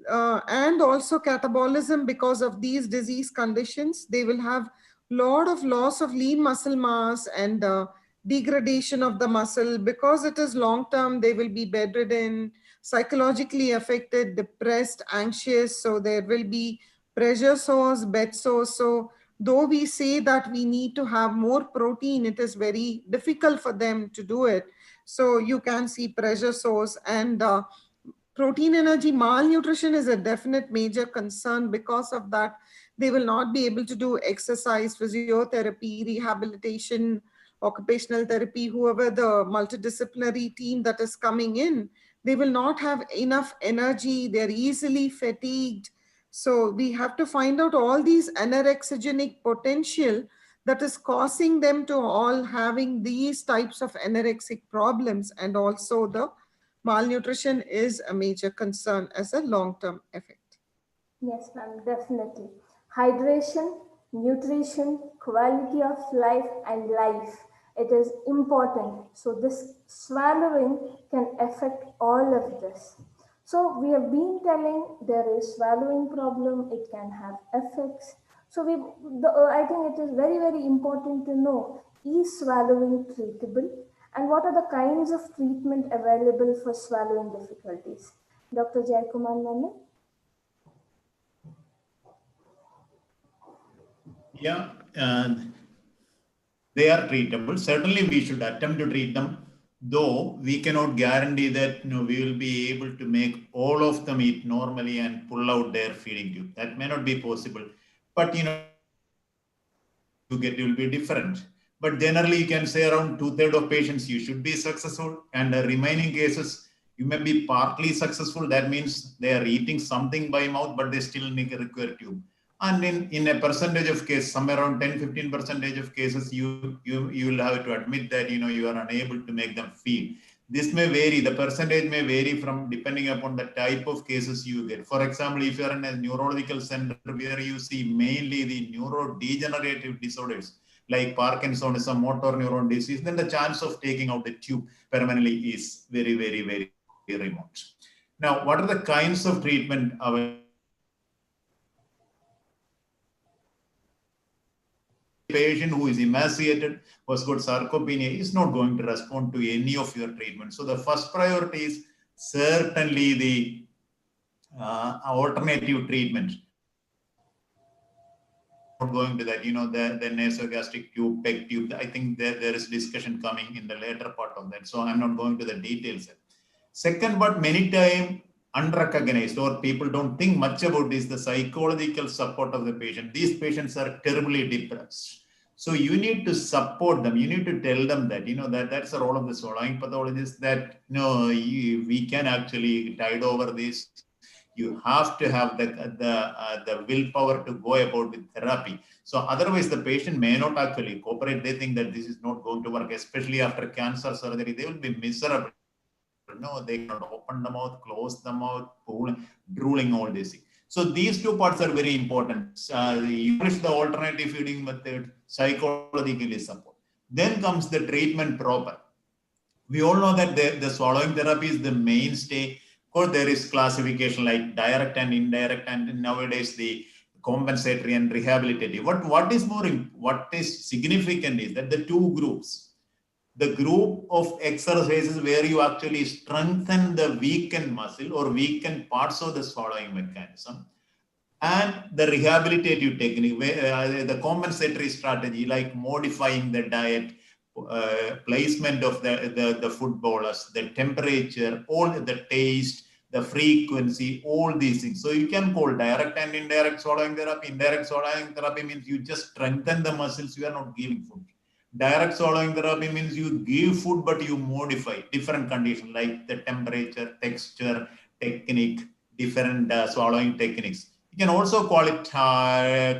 and also catabolism because of these disease conditions. They will have lot of loss of lean muscle mass and degradation of the muscle. Because it is long term, they will be bedridden, psychologically affected, depressed, anxious. So there will be pressure sores, bed sores. So though we say that we need to have more protein, it is very difficult for them to do it. So you can see pressure sores, and protein energy malnutrition is a definite major concern. Because of that, they will not be able to do exercise, physiotherapy, rehabilitation, occupational therapy, whoever the multidisciplinary team that is coming in. They will not have enough energy. They're easily fatigued. So we have to find out all these anorexigenic potential that is causing them to all having these types of anorexic problems. And also the malnutrition is a major concern as a long-term effect. Yes, ma'am, definitely. Hydration, nutrition, quality of life, and life. It is important. So, this swallowing can affect all of this. So, we have been telling there is swallowing problem, it can have effects. So, I think it is very, very important to know, is swallowing treatable and what are the kinds of treatment available for swallowing difficulties? Dr. Jayakumar Menon? Yeah, they are treatable. Certainly, we should attempt to treat them, though we cannot guarantee that we will be able to make all of them eat normally and pull out their feeding tube. That may not be possible. But you get will be different. But generally, you can say around 2/3 of patients you should be successful, and the remaining cases you may be partly successful. That means they are eating something by mouth, but they still need a require tube. And in a percentage of cases, somewhere around 10-15% of cases, you will have to admit that you are unable to make them feed. This may vary. The percentage may vary from depending upon the type of cases you get. For example, if you are in a neurological center where you see mainly the neurodegenerative disorders like Parkinsonism, motor neuron disease, then the chance of taking out the tube permanently is very, very, very remote. Now, what are the kinds of treatment available? Patient who is emaciated, who has got sarcopenia, is not going to respond to any of your treatment. So the first priority is certainly the alternative treatment. Not going to that, the nasogastric tube, PEG tube. I think there is discussion coming in the later part of that. So I'm not going to the details. Second, but many times unrecognized or people don't think much about is the psychological support of the patient. These patients are terribly depressed. So you need to support them. You need to tell them that, that's the role of the swallowing pathologist, that, we can actually tide over this. You have to have the willpower to go about with therapy. So otherwise the patient may not actually cooperate. They think that this is not going to work, especially after cancer surgery. They will be miserable. No, they cannot open the mouth, close the mouth, drooling, all this. So these two parts are very important. Use the alternative feeding method, psychologically support. Then comes the treatment proper. We all know that the swallowing therapy is the mainstay. Of course, there is classification like direct and indirect, and nowadays the compensatory and rehabilitative. What is significant is that the two groups, the group of exercises where you actually strengthen the weakened muscle or weakened parts of the swallowing mechanism, and the rehabilitative technique, the compensatory strategy like modifying the diet, placement of the food bolus, the temperature, all the taste, the frequency, all these things. So you can call direct and indirect swallowing therapy. Indirect swallowing therapy means you just strengthen the muscles, you are not giving food. Direct swallowing therapy means you give food, but you modify different conditions like the temperature, texture, technique, different swallowing techniques. You can also call it,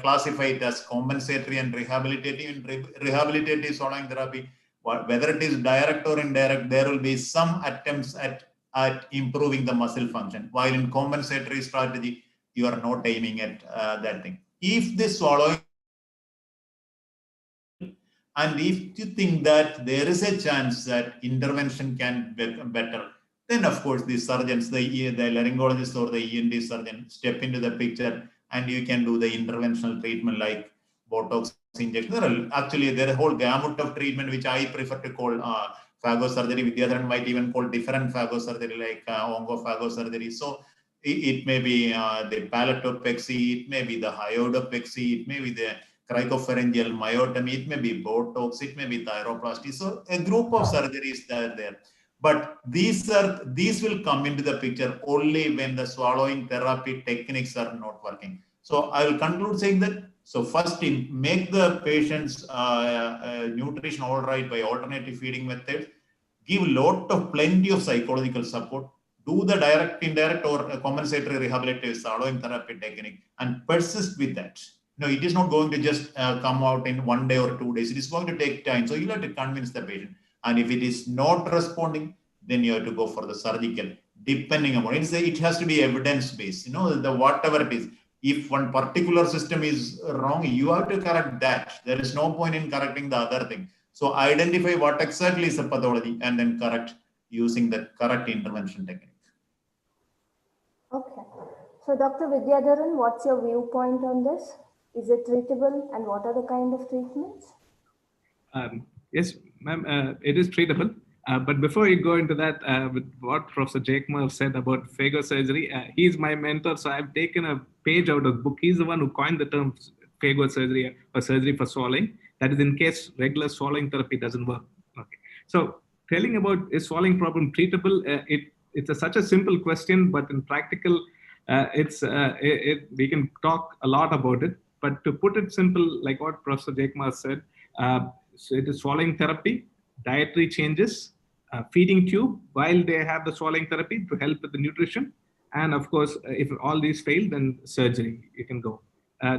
classify it as compensatory and rehabilitative. In rehabilitative swallowing therapy, whether it is direct or indirect, there will be some attempts at improving the muscle function. While in compensatory strategy, you are not aiming at that thing. If the swallowing, and if you think that there is a chance that intervention can be better, Then, of course, the surgeons, the laryngologist or the ENT surgeon step into the picture, and you can do the interventional treatment like Botox injection. Actually, there is a whole gamut of treatment which I prefer to call phagosurgery. Vidyadharan might even call different phagosurgery like oncophagosurgery. So it may be the palatopexy, it may be the hyodopexy, it may be the cricopharyngeal myotomy, it may be Botox, it may be thyroplasty. So a group of surgeries that are there. But these will come into the picture only when the swallowing therapy techniques are not working. So I will conclude saying that, so first make the patient's nutrition all right by alternative feeding methods, give plenty of psychological support, do the direct, indirect or compensatory rehabilitative swallowing therapy technique, and persist with that. No, it is not going to just come out in 1 day or 2 days. It is going to take time. So you have to convince the patient. And if it is not responding, then you have to go for the surgical, depending upon it. It has to be evidence-based, the whatever it is. If one particular system is wrong, you have to correct that. There is no point in correcting the other thing. So identify what exactly is the pathology and then correct using the correct intervention technique. Okay. So Dr. Vidyadharan, what's your viewpoint on this? Is it treatable, and what are the kind of treatments? Yes, ma'am, it is treatable. But before you go into that, with what Professor Jakemer said about phagosurgery, he's my mentor, so I've taken a page out of the book. He's the one who coined the term phagosurgery or surgery for swallowing. That is in case regular swallowing therapy doesn't work. Okay. So telling about is swallowing problem treatable? It's such a simple question, but in practical, we can talk a lot about it. But to put it simple, like what Professor Jakemer said, so it is swallowing therapy, dietary changes, feeding tube while they have the swallowing therapy to help with the nutrition. And of course, if all these fail, then surgery, you can go.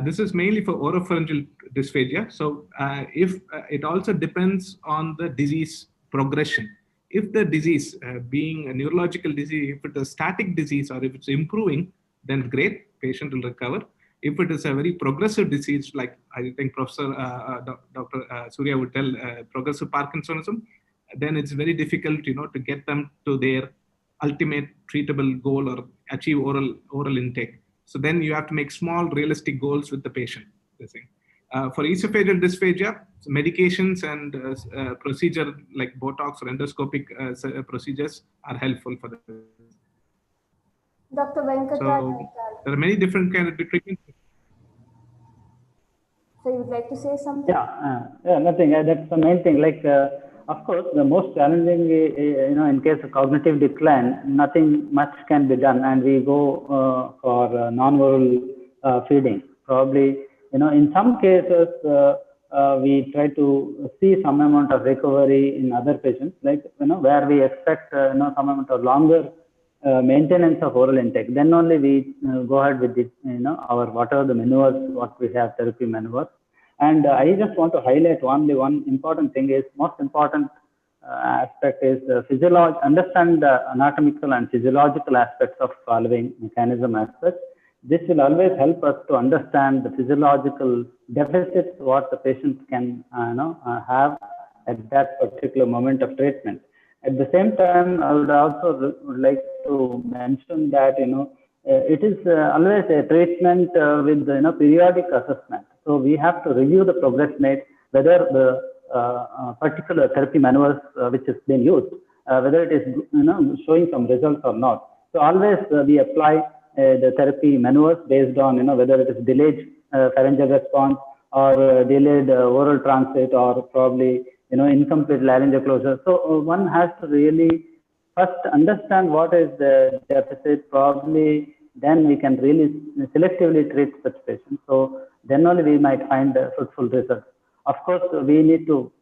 This is mainly for oropharyngeal dysphagia. So if it also depends on the disease progression. If the disease being a neurological disease, if it's a static disease or if it's improving, then great, patient will recover. If it is a very progressive disease, like I think Professor Dr. Surya would tell, progressive Parkinsonism, then it's very difficult, to get them to their ultimate treatable goal or achieve oral intake. So then you have to make small, realistic goals with the patient. For esophageal dysphagia, so medications and procedure like Botox or endoscopic procedures are helpful for this. Dr. Venkata. So there are many different kinds of treatments. So you would like to say something? Yeah, nothing. That's the main thing. Of course, the most challenging, in case of cognitive decline, nothing much can be done, and we go for non-oral feeding. Probably, in some cases, we try to see some amount of recovery in other patients, where we expect, some amount of longer maintenance of oral intake. Then only we go ahead with the, our whatever the maneuvers, what we have, therapy maneuvers. And I just want to highlight only one important thing is, most important aspect is understand the anatomical and physiological aspects of swallowing mechanism as such. This will always help us to understand the physiological deficits what the patient can have at that particular moment of treatment. At the same time, I would also like to mention that it is always a treatment with periodic assessment. So we have to review the progress made, whether the particular therapy maneuvers which has been used, whether it is showing some results or not. So always we apply the therapy maneuvers based on whether it is delayed pharyngeal response or delayed oral transit or probably incomplete laryngeal closure. So one has to really first understand what is the deficit. Probably then we can really selectively treat such patients. So then only we might find fruitful results. Of course, we need to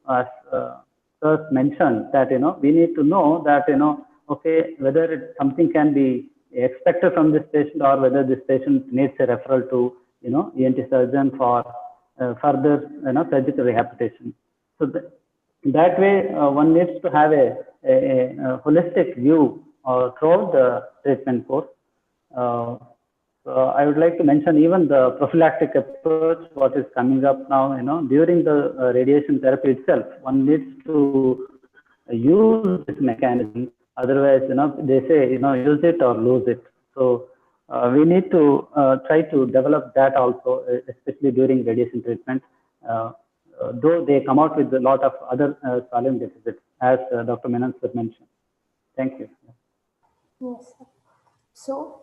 first mention that we need to know that okay, whether something can be expected from this patient or whether this patient needs a referral to ENT surgeon for further surgical rehabilitation. So that way one needs to have a holistic view throughout the treatment course. I would like to mention even the prophylactic approach, what is coming up now, during the radiation therapy itself, one needs to use this mechanism Otherwise, they say, use it or lose it. So we need to try to develop that also, especially during radiation treatment. Uh, though they come out with a lot of other swallowing deficits, as Dr. Menon sir mentioned. Thank you. Yes, sir. So,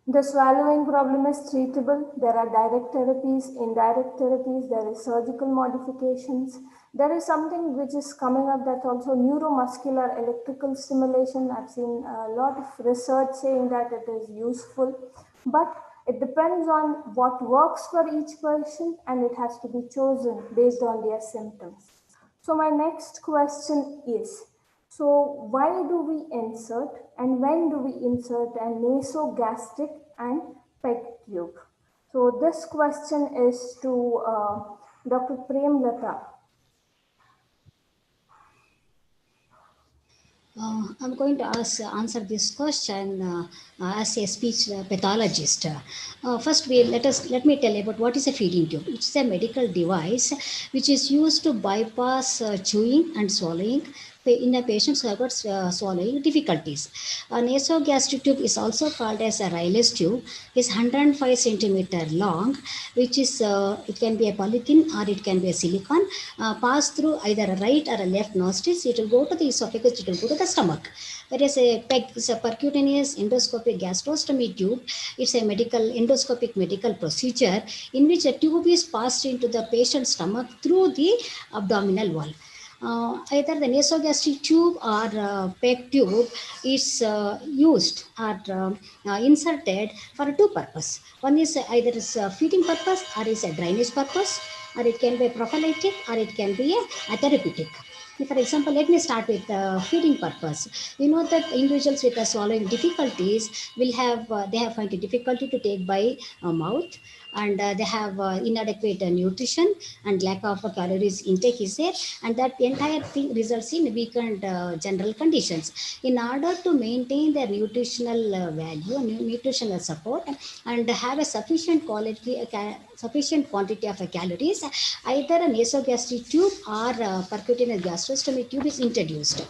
the swallowing problem is treatable. There are direct therapies, indirect therapies, there is surgical modifications. There is something which is coming up that's also neuromuscular electrical stimulation. I've seen a lot of research saying that it is useful, but it depends on what works for each person and it has to be chosen based on their symptoms. So, my next question is, so why do we insert and when do we insert a nasogastric and PEG tube? So this question is to Dr. Premlata. I'm going to answer this question as a speech pathologist. First, let me tell you about what is a feeding tube. It's a medical device which is used to bypass chewing and swallowing in a patient's who have got swallowing difficulties. A nasogastric tube is also called as a Rayleigh's tube. Is 105 centimeter long, which is it can be a polythene or it can be a silicon. Pass through either a right or a left nostrils. It will go to the esophagus. It will go to the stomach. Whereas a PEG is a percutaneous endoscopic gastrostomy tube. It's a endoscopic medical procedure in which a tube is passed into the patient's stomach through the abdominal wall. Either the nasogastric tube or PEG tube is used or inserted for two purposes. One is either is a feeding purpose or is a drainage purpose, or it can be a prophylactic or it can be a therapeutic. For example, let me start with the feeding purpose. We know that individuals with swallowing difficulties will have they have find it difficulty to take by mouth, and they have inadequate nutrition and lack of calories intake is there, and that entire thing results in weakened general conditions. In order to maintain their nutritional value, nutritional support, and have a sufficient quantity of calories, either a nasogastric tube or a percutaneous gastrostomy tube is introduced.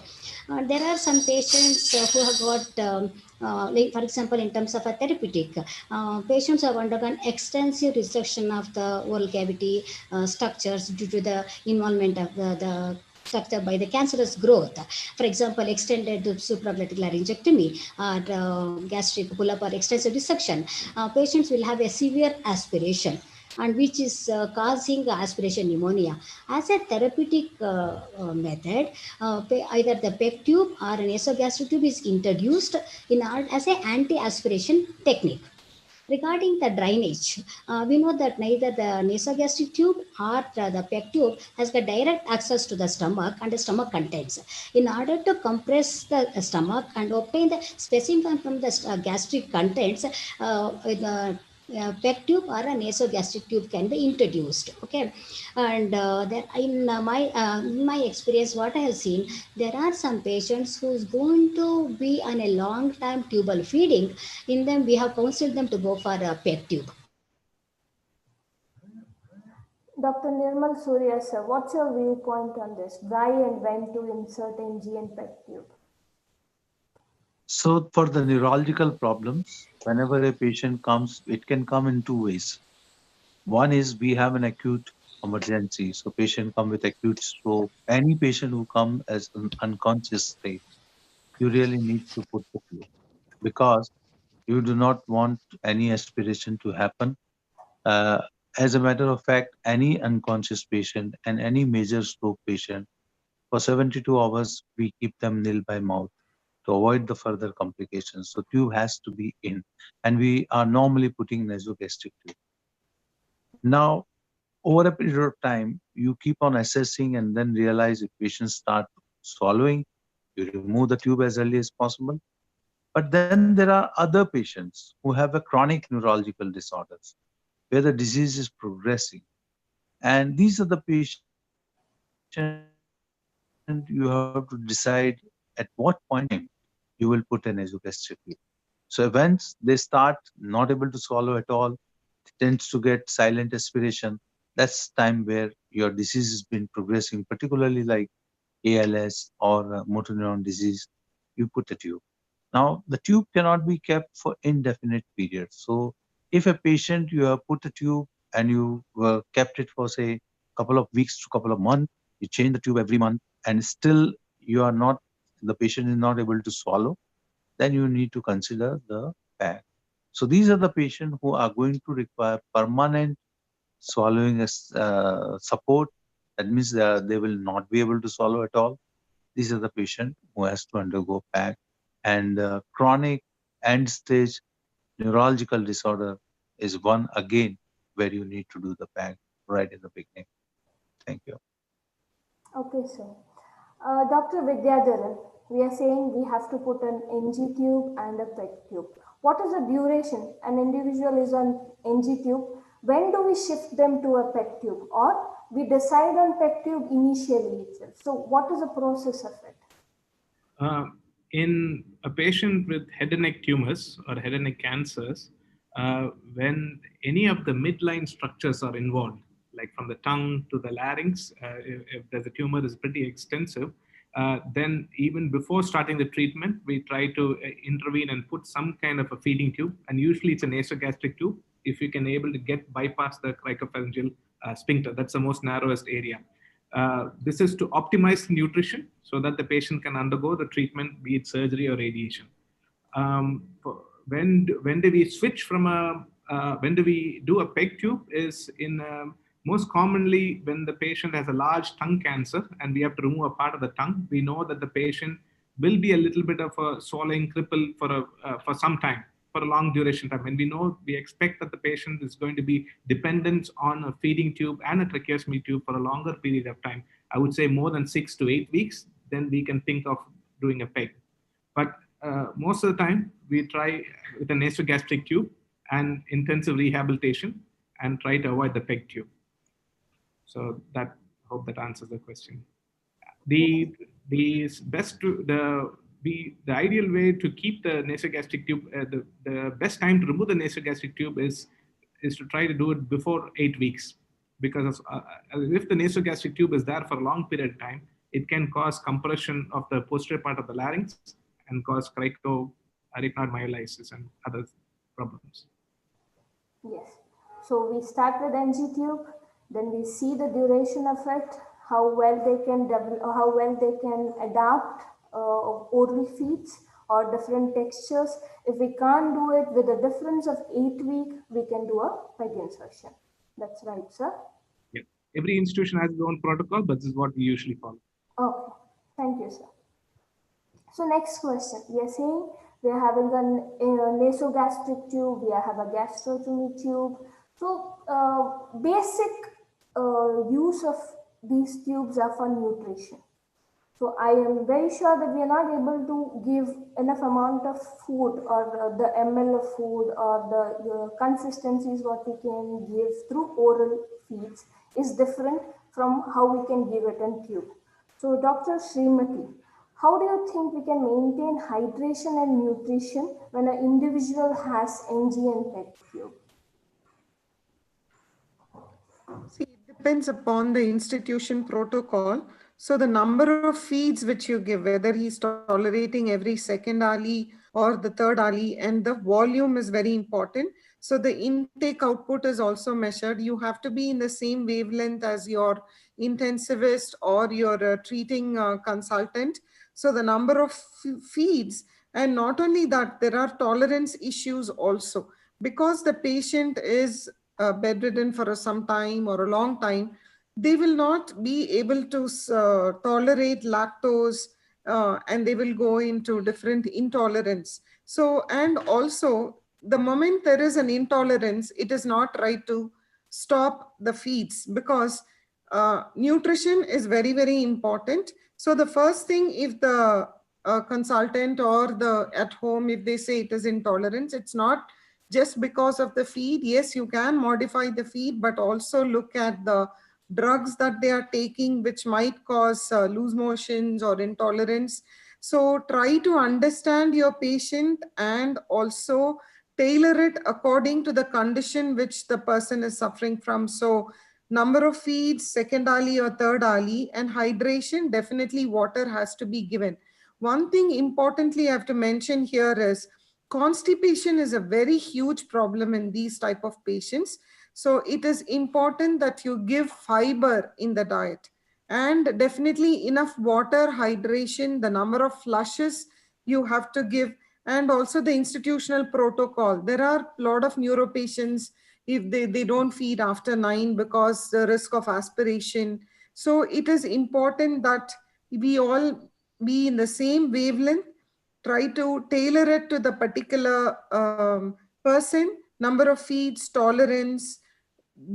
There are some patients who have got, like for example, in terms of a therapeutic, patients have undergone extensive resection of the oral cavity structures due to the involvement of the structure by the cancerous growth. For example, extended supraglottic laryngectomy or gastric pull-up or extensive dissection. Patients will have a severe aspiration and which is causing aspiration pneumonia. As a therapeutic method, either the PEG tube or an nasogastric tube is introduced as an anti-aspiration technique. Regarding the drainage, we know that neither the nasogastric tube or the PEG tube has got direct access to the stomach and the stomach contents. In order to compress the stomach and obtain the specimen from the gastric contents, the PEG tube or a nasogastric tube can be introduced. Okay, and there in my experience, what I have seen, there are some patients who's going to be on a long time tubal feeding. In them, we have counseled them to go for a PEG tube. Dr. Nirmal Surya sir, what's your viewpoint on this? Why and when to insert NG and PEG tube? So for the neurological problems, whenever a patient comes, it can come in two ways. One is we have an acute emergency. So patient come with acute stroke. Any patient who come as an unconscious state, you really need to put the tube because you do not want any aspiration to happen. Uh, as a matter of fact, any unconscious patient and any major stroke patient, for 72 hours, we keep them nil by mouth to avoid the further complications. So tube has to be in, and we are normally putting nasogastric tube. Now, over a period of time, you keep on assessing and then realize if patients start swallowing, you remove the tube as early as possible. But then there are other patients who have a chronic neurological disorders where the disease is progressing. And these are the patients you have to decide at what point in time you will put an nasogastric tube. So once they start not able to swallow at all, tends to get silent aspiration, that's time where your disease has been progressing, particularly like ALS or motor neuron disease. you put a tube. Now, the tube cannot be kept for indefinite periods. So, if a patient you have put a tube and you kept it for say couple of weeks to couple of months, you change the tube every month, and still you are not the patient is not able to swallow, then you need to consider the PAG. So these are the patients who are going to require permanent swallowing support. That means they will not be able to swallow at all. These are the patient who has to undergo PAG. And chronic end stage neurological disorder is one again where you need to do the PAG right in the beginning. Thank you. Okay, sir. Dr. Vidyadharan, we are saying we have to put an NG tube and a PET tube. What is the duration? An individual is on NG tube. When do we shift them to a PET tube? Or we decide on PET tube initially itself. So what is the process of it? In a patient with head and neck tumors or head and neck cancers, when any of the midline structures are involved, like from the tongue to the larynx, if the tumor is pretty extensive, then even before starting the treatment, we try to intervene and put some kind of a feeding tube. And usually it's a nasogastric tube. If you can able to get bypass the cricopharyngeal sphincter, that's the most narrowest area. This is to optimize nutrition so that the patient can undergo the treatment, be it surgery or radiation. When do we switch from when do we do a PEG tube is in most commonly when the patient has a large tongue cancer and we have to remove a part of the tongue. We know that the patient will be a little bit of a swallowing cripple for some time, for a long duration time. And we expect that the patient is going to be dependent on a feeding tube and a tracheostomy tube for a longer period of time. I would say more than 6 to 8 weeks, then we can think of doing a PEG. But most of the time, we try with a nasogastric tube and intensive rehabilitation and try to avoid the PEG tube. So hope that answers the question. The ideal way to keep the nasogastric tube, the best time to remove the nasogastric tube is to try to do it before 8 weeks, because if the nasogastric tube is there for a long period of time, it can cause compression of the posterior part of the larynx and cause cricoarytenoid myelitis and other problems. Yes. So we start with NG tube, then we see the duration of it, how well they can develop, how well they can adapt oral feeds or different textures. If we can't do it with a difference of 8 weeks, we can do a PEG insertion. That's right, sir. Yeah. Every institution has its own protocol, but this is what we usually follow. Okay. Thank you, sir. So next question, we are saying we are having a nasogastric tube, we have a gastrostomy tube. So basic use of these tubes are for nutrition. So I am very sure that we are not able to give enough amount of food or the ml of food or the consistencies what we can give through oral feeds is different from how we can give it in tube. So Dr. Srimati, how do you think we can maintain hydration and nutrition when an individual has NG and PEG tube? See, it depends upon the institution protocol. So the number of feeds which you give, whether he's tolerating every second Ali or the third Ali, and the volume is very important. So the intake output is also measured. You have to be in the same wavelength as your intensivist or your treating consultant. So the number of feeds, and not only that, there are tolerance issues also. Because the patient is bedridden for some time or a long time, they will not be able to tolerate lactose, and they will go into different intolerance. So, and also the moment there is an intolerance, it is not right to stop the feeds, because nutrition is very, very important. So the first thing, if the consultant or the at home, if they say it is intolerance, it's not just because of the feed. Yes, you can modify the feed, but also look at the drugs that they are taking, which might cause loose motions or intolerance. So try to understand your patient and also tailor it according to the condition which the person is suffering from. So number of feeds, second Ali or third Ali, and hydration, definitely water has to be given. One thing importantly I have to mention here is constipation is a very huge problem in these type of patients. So it is important that you give fiber in the diet, and definitely enough water, hydration, the number of flushes you have to give, and also the institutional protocol. There are a lot of neuro patients, if they don't feed after 9 because the risk of aspiration. So it is important that we all be in the same wavelength, try to tailor it to the particular person, number of feeds, tolerance,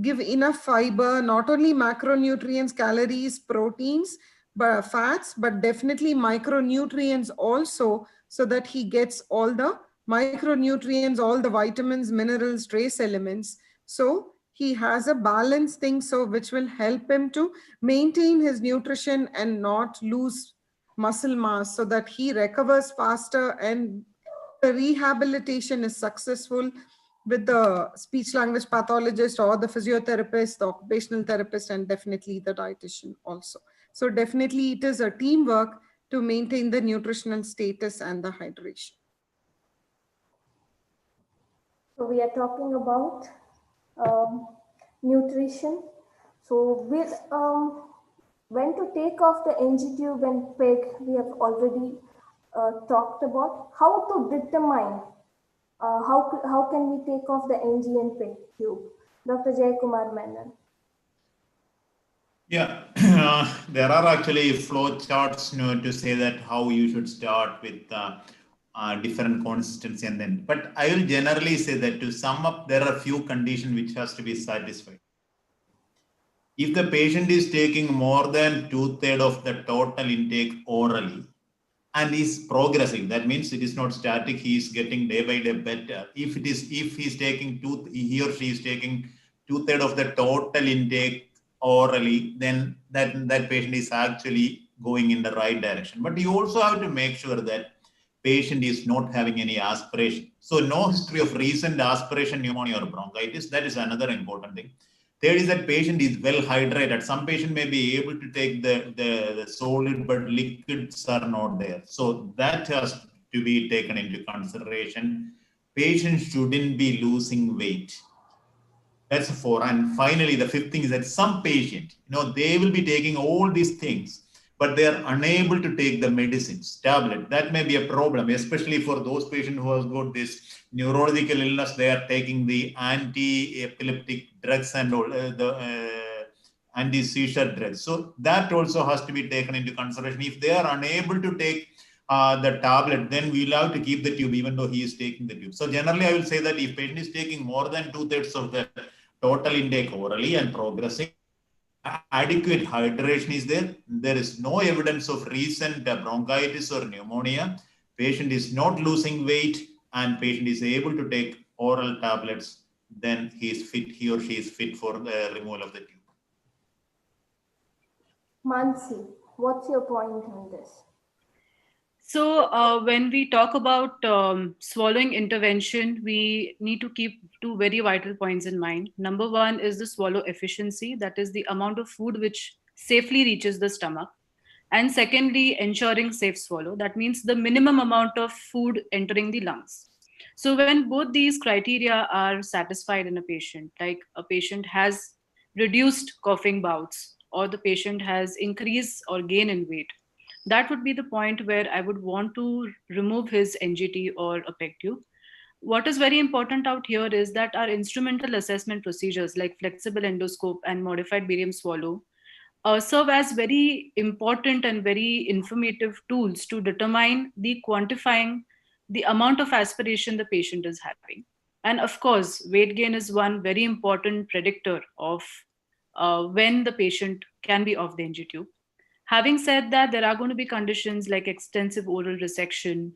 give enough fiber, not only macronutrients, calories, proteins, but fats, but definitely micronutrients also, so that he gets all the micronutrients, all the vitamins, minerals, trace elements. So he has a balanced thing, so which will help him to maintain his nutrition and not lose muscle mass, so that he recovers faster and the rehabilitation is successful with the speech language pathologist or the physiotherapist, the occupational therapist, and definitely the dietitian also. So definitely it is a teamwork to maintain the nutritional status and the hydration. So we are talking about nutrition. So with when to take off the NG tube and peg, we have already talked about. How to determine how can we take off the NG and peg tube? Dr. Jayakumar Menon. Yeah, there are actually flow charts, to say that how you should start with different consistency and then. But I will generally say that to sum up, there are a few conditions which has to be satisfied. If the patient is taking more than 2/3 of the total intake orally and is progressing, that means it is not static, he is getting day by day better. If he is taking he or she is taking 2/3 of the total intake orally, then that patient is actually going in the right direction. But you also have to make sure that patient is not having any aspiration. So no history of recent aspiration, pneumonia or bronchitis. That is another important thing. Third is that patient is well hydrated. Some patient may be able to take the solid, but liquids are not there. So that has to be taken into consideration. Patient shouldn't be losing weight. That's four. And finally, the fifth thing is that some patient, they will be taking all these things, but they are unable to take the medicines, tablet. That may be a problem, especially for those patients who have got this neurological illness. They are taking the anti-epileptic drugs and all the anti-seizure drugs. So that also has to be taken into consideration. If they are unable to take the tablet, then we'll have to keep the tube even though he is taking the tube. So generally, I will say that if patient is taking more than 2/3 of the total intake orally and progressing, adequate hydration is there. There is no evidence of recent bronchitis or pneumonia. Patient is not losing weight and patient is able to take oral tablets, then he or she is fit for the removal of the tube. Mansi, what's your point on this? So when we talk about swallowing intervention, we need to keep two very vital points in mind. Number one is the swallow efficiency, that is the amount of food which safely reaches the stomach. And secondly, ensuring safe swallow. That means the minimum amount of food entering the lungs. So when both these criteria are satisfied in a patient, like a patient has reduced coughing bouts or the patient has increased or gain in weight, that would be the point where I would want to remove his NGT or a PEG tube. What is very important out here is that our instrumental assessment procedures like flexible endoscope and modified barium swallow serve as very important and very informative tools to determine the quantifying the amount of aspiration the patient is having. And of course, weight gain is one very important predictor of when the patient can be off the NG tube. Having said that, there are going to be conditions like extensive oral resection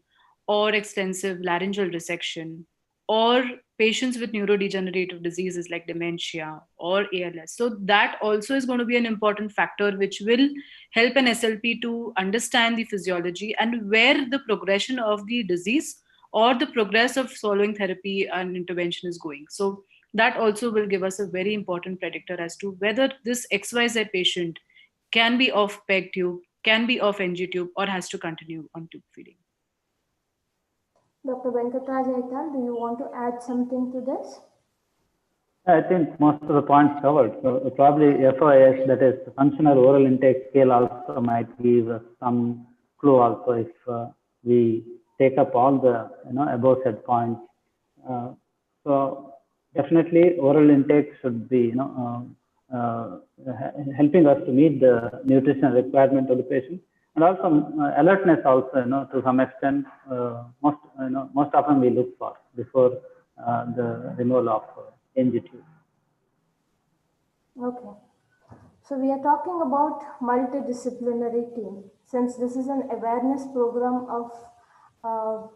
or extensive laryngeal resection or patients with neurodegenerative diseases like dementia or ALS. So that also is going to be an important factor which will help an SLP to understand the physiology and where the progression of the disease or the progress of swallowing therapy and intervention is going. So that also will give us a very important predictor as to whether this XYZ patient can be off PEG tube, can be off NG tube or has to continue on tube feeding. Dr. Venkatraj Aital, do you want to add something to this? I think most of the points covered. So probably FOIS, that is functional oral intake scale, also might give some clue also if we take up all the above said points. So definitely oral intake should be helping us to meet the nutritional requirement of the patient, and also alertness also to some extent most often we look for before the removal of NG tube. Okay. So we are talking about multidisciplinary team. Since this is an awareness program of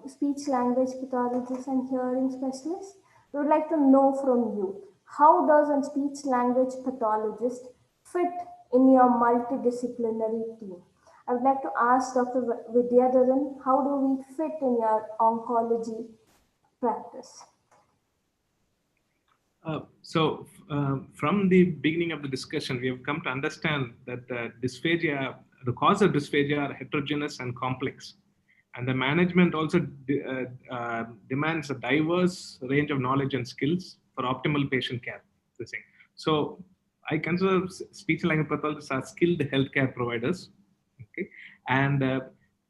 speech language pathologists and hearing specialists, we would like to know from you, how does a speech language pathologist fit in your multidisciplinary team? I would like to ask Dr. Vidyadharan, how do we fit in your oncology practice? From the beginning of the discussion, we have come to understand that dysphagia, the cause of dysphagia are heterogeneous and complex. And the management also demands a diverse range of knowledge and skills for optimal patient care. So I consider speech and language pathologists as skilled healthcare providers. Okay? And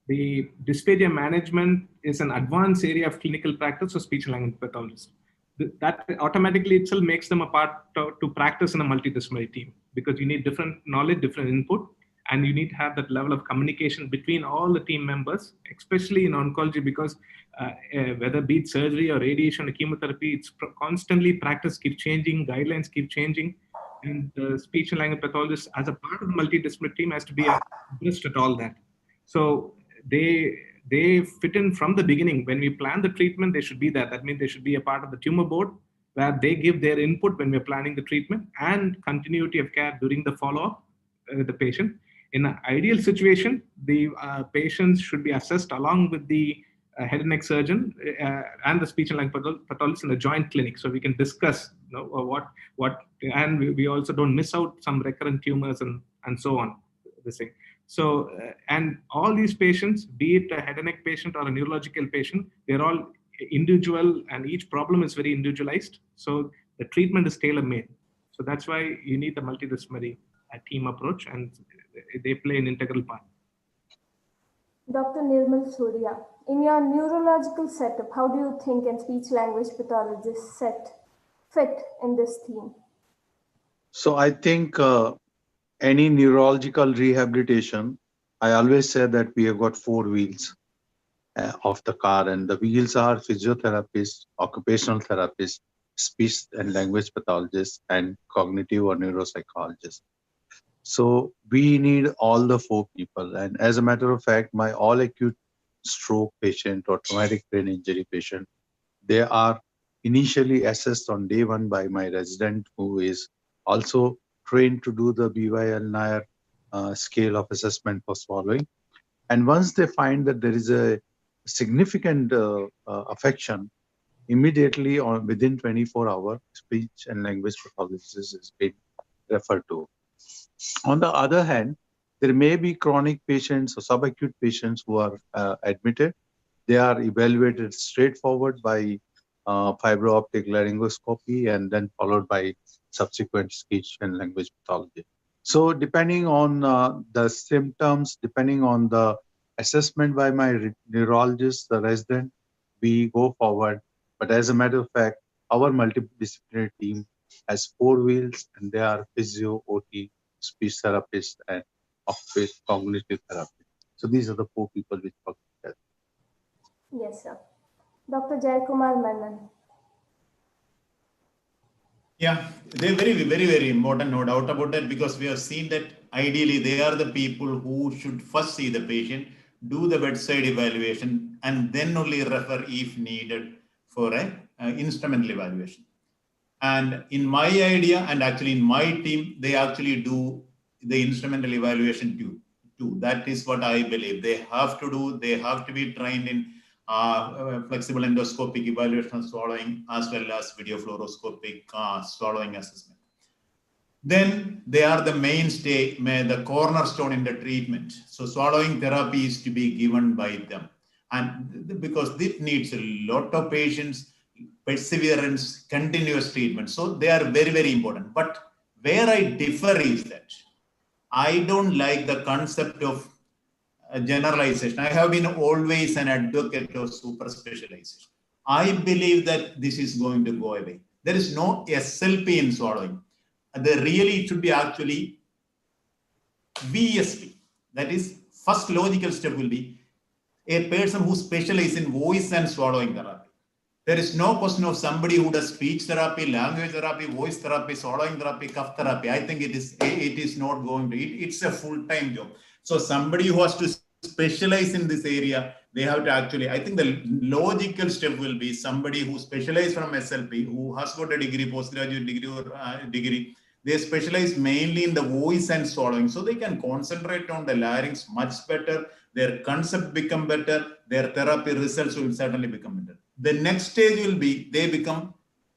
the dysphagia management is an advanced area of clinical practice for speech and language pathologists. That automatically itself makes them a part to practice in a multidisciplinary team, because you need different knowledge, different input, and you need to have that level of communication between all the team members, especially in oncology, because whether be it surgery or radiation or chemotherapy, it's constantly practice keeps changing, guidelines keep changing, and the speech and language pathologist as a part of the multidisciplinary team has to be abreast at all that. So they fit in from the beginning. When we plan the treatment, they should be there. That means they should be a part of the tumor board, where they give their input when we're planning the treatment, and continuity of care during the follow-up with the patient. In an ideal situation, the patients should be assessed along with the head and neck surgeon and the speech and language pathologist in a joint clinic, so we can discuss what, and we also don't miss out some recurrent tumors and so on. The thing. So, and all these patients, be it a head and neck patient or a neurological patient, they're all individual, and each problem is very individualized. So the treatment is tailor-made. So that's why you need the multidisciplinary team approach, and they play an integral part. Dr. Nirmal Surya, in your neurological setup, how do you think a speech language pathologist fit in this theme? So I think any neurological rehabilitation, I always say that we have got four wheels of the car, and the wheels are physiotherapists, occupational therapists, speech and language pathologists, and cognitive or neuropsychologists. So we need all the four people. And as a matter of fact, my all acute stroke patient or traumatic brain injury patient, they are initially assessed on day one by my resident, who is also trained to do the BYL-Nair scale of assessment for swallowing. And once they find that there is a significant affection, immediately or within 24 hours, speech and language pathologist is being referred to. On the other hand, there may be chronic patients or subacute patients who are admitted. They are evaluated straightforward by fibro-optic laryngoscopy and then followed by subsequent speech and language pathology. So depending on the symptoms, depending on the assessment by my neurologist, the resident, we go forward. But as a matter of fact, our multidisciplinary team has four wheels, and they are physio, OT, speech therapist, and cognitive therapy. So these are the four people which work together. Yes, sir. Dr. Jayakumar Menon. Yeah, they're very important, no doubt about that, because we have seen that ideally they are the people who should first see the patient, do the bedside evaluation, and then only refer if needed for an instrumental evaluation. And in my idea, and actually in my team, they actually do the instrumental evaluation too. That is what I believe. They have to do, they have to be trained in flexible endoscopic evaluation of swallowing, as well as video fluoroscopic swallowing assessment. then they are the mainstay, the cornerstone in the treatment. So swallowing therapy is to be given by them. And because it needs a lot of patience, perseverance, continuous treatment. So they are very, very important. But where I differ is that I don't like the concept of generalization. I have been always an advocate of super specialization. I believe that this is going to go away. There is no SLP in swallowing. The really it should be actually VSP. That is, first logical step will be a person who specializes in voice and swallowing therapy. There is no question of somebody who does speech therapy, language therapy, voice therapy, swallowing therapy, cough therapy. I think it is not going to. It's a full-time job. So somebody who has to specialize in this area, they have to actually. I think the logical step will be somebody who specializes from SLP, who has got a degree, postgraduate degree or degree. They specialize mainly in the voice and swallowing, so they can concentrate on the larynx much better. Their concept become better. Their therapy results will certainly become better. The next stage will be they become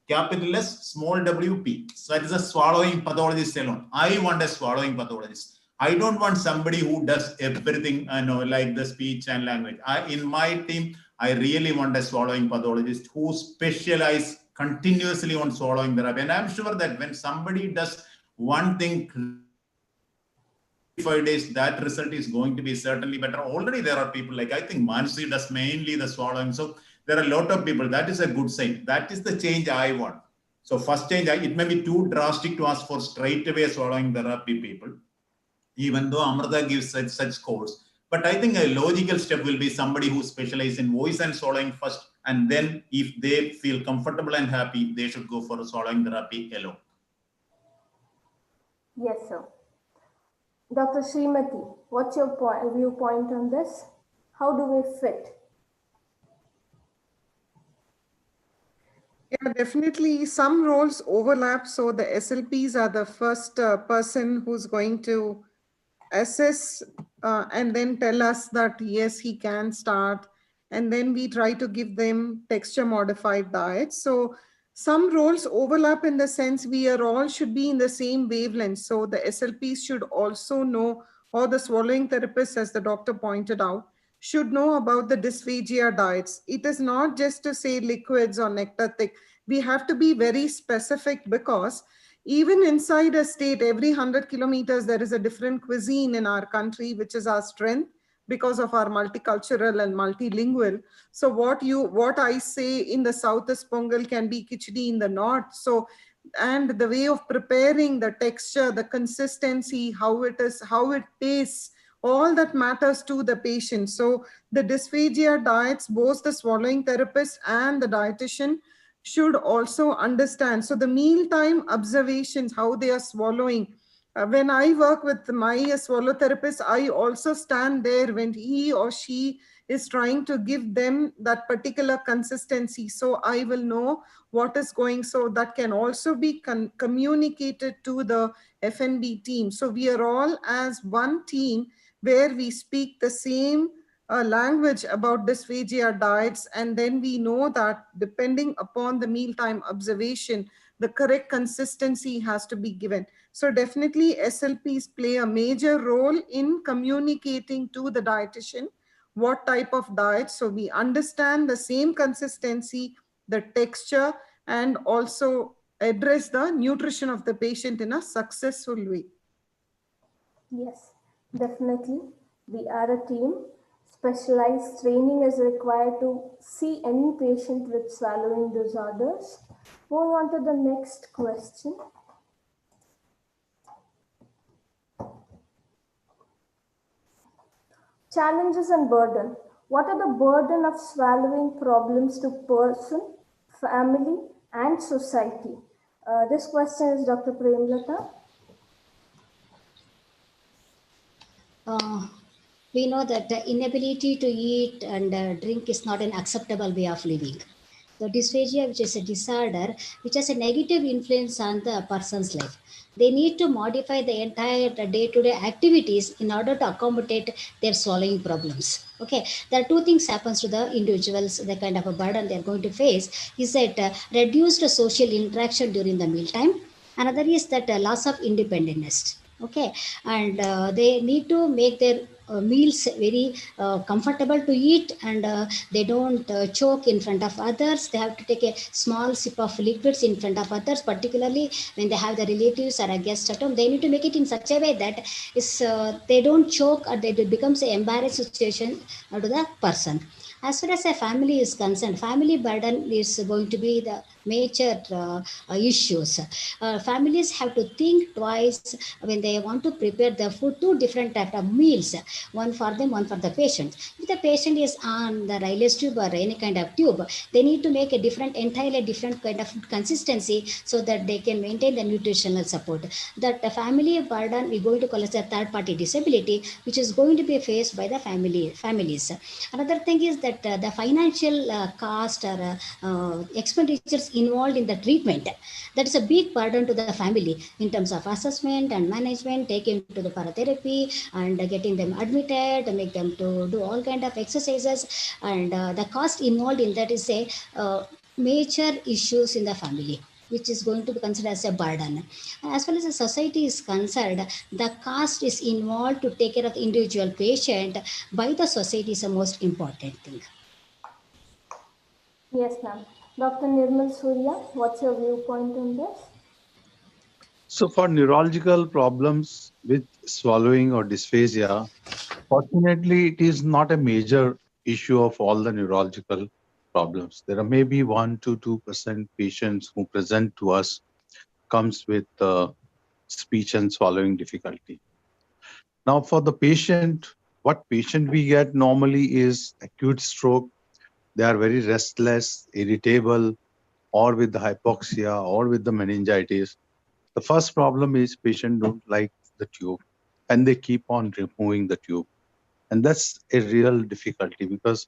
capital S, small WP. So that is a swallowing pathologist alone. I want a swallowing pathologist. I don't want somebody who does everything, like the speech and language. In my team, I really want a swallowing pathologist who specializes continuously on swallowing therapy. And I'm sure that when somebody does one thing 5 days, that result is going to be certainly better. Already there are people like, I think Mansi does mainly the swallowing. So there are a lot of people. That is a good sign. That is the change I want. So first change, it may be too drastic to ask for straight away swallowing therapy people, even though Amrita gives such course. But I think a logical step will be somebody who specializes in voice and swallowing first. And then if they feel comfortable and happy, they should go for a swallowing therapy alone. Yes, sir. Dr. Srimati, what's your viewpoint on this? How do we fit? Yeah, definitely some roles overlap. So the SLPs are the first person who's going to assess and then tell us that yes, he can start. And then we try to give them texture modified diets. So some roles overlap in the sense we are all should be in the same wavelength. So the SLPs should also know, or the swallowing therapist, as the doctor pointed out, should know about the dysphagia diets. It is not just to say liquids or nectar thick. We have to be very specific, because even inside a state, every 100 kilometers, there is a different cuisine in our country, which is our strength because of our multicultural and multilingual. So what I say in the south is pongal can be khichdi in the north. So, and the way of preparing, the texture, the consistency, how it is, how it tastes, all that matters to the patient. So the dysphagia diets, both the swallowing therapist and the dietitian should also understand. So the mealtime observations, how they are swallowing. When I work with my swallow therapist, I also stand there when he or she is trying to give them that particular consistency. So I will know what is going. So that can also be communicated to the FNB team. So we are all as one team where we speak the same language about dysphagia diets, and then we know that depending upon the mealtime observation, the correct consistency has to be given. So definitely SLPs play a major role in communicating to the dietitian what type of diet, so we understand the same consistency, the texture, and also address the nutrition of the patient in a successful way. Yes, definitely. We are a team. Specialized training is required to see any patient with swallowing disorders. Moving on to the next question. Challenges and burden. What are the burden of swallowing problems to person, family, and society? This question is Dr. Premlata. We know that the inability to eat and drink is not an acceptable way of living. So dysphagia, which is a disorder which has a negative influence on the person's life. They need to modify the entire day-to-day activities in order to accommodate their swallowing problems. Okay, there are two things happens to the individuals. The kind of a burden they are going to face is that reduced social interaction during the mealtime, Another is that loss of independence. Okay, and they need to make their meals very comfortable to eat, and they don't choke in front of others. They have to take a small sip of liquids in front of others, particularly when they have the relatives or a guest at home. They need to make it in such a way that is they don't choke, or it becomes an embarrassing situation to the person. As far as a family is concerned, family burden is going to be the major issues. Families have to think twice when they want to prepare the food. Two different type of meals, one for them, one for the patient. If the patient is on the Rayleigh's tube or any kind of tube, they need to make a different, entirely different kind of consistency, so that they can maintain the nutritional support. That the family burden we're going to call as a third party disability, which is going to be faced by the families. Another thing is that the financial cost or expenditures involved in the treatment, that is a big burden to the family in terms of assessment and management, taking to the paratherapy and getting them admitted, make them to do all kind of exercises, and the cost involved in that is a major issues in the family, which is going to be considered as a burden. As well as the society is concerned, the cost is involved to take care of the individual patient by the society is the most important thing. Yes, ma'am. Dr. Nirmal Surya, what's your viewpoint on this? So for neurological problems with swallowing or dysphagia, fortunately, it is not a major issue of all the neurological problems. There are maybe 1 to 2% patients who present to us comes with speech and swallowing difficulty. Now, for the patient, what patient we get normally is acute stroke. They are very restless, irritable, or with the hypoxia or with the meningitis. The first problem is patient don't like the tube and they keep on removing the tube. And that's a real difficulty because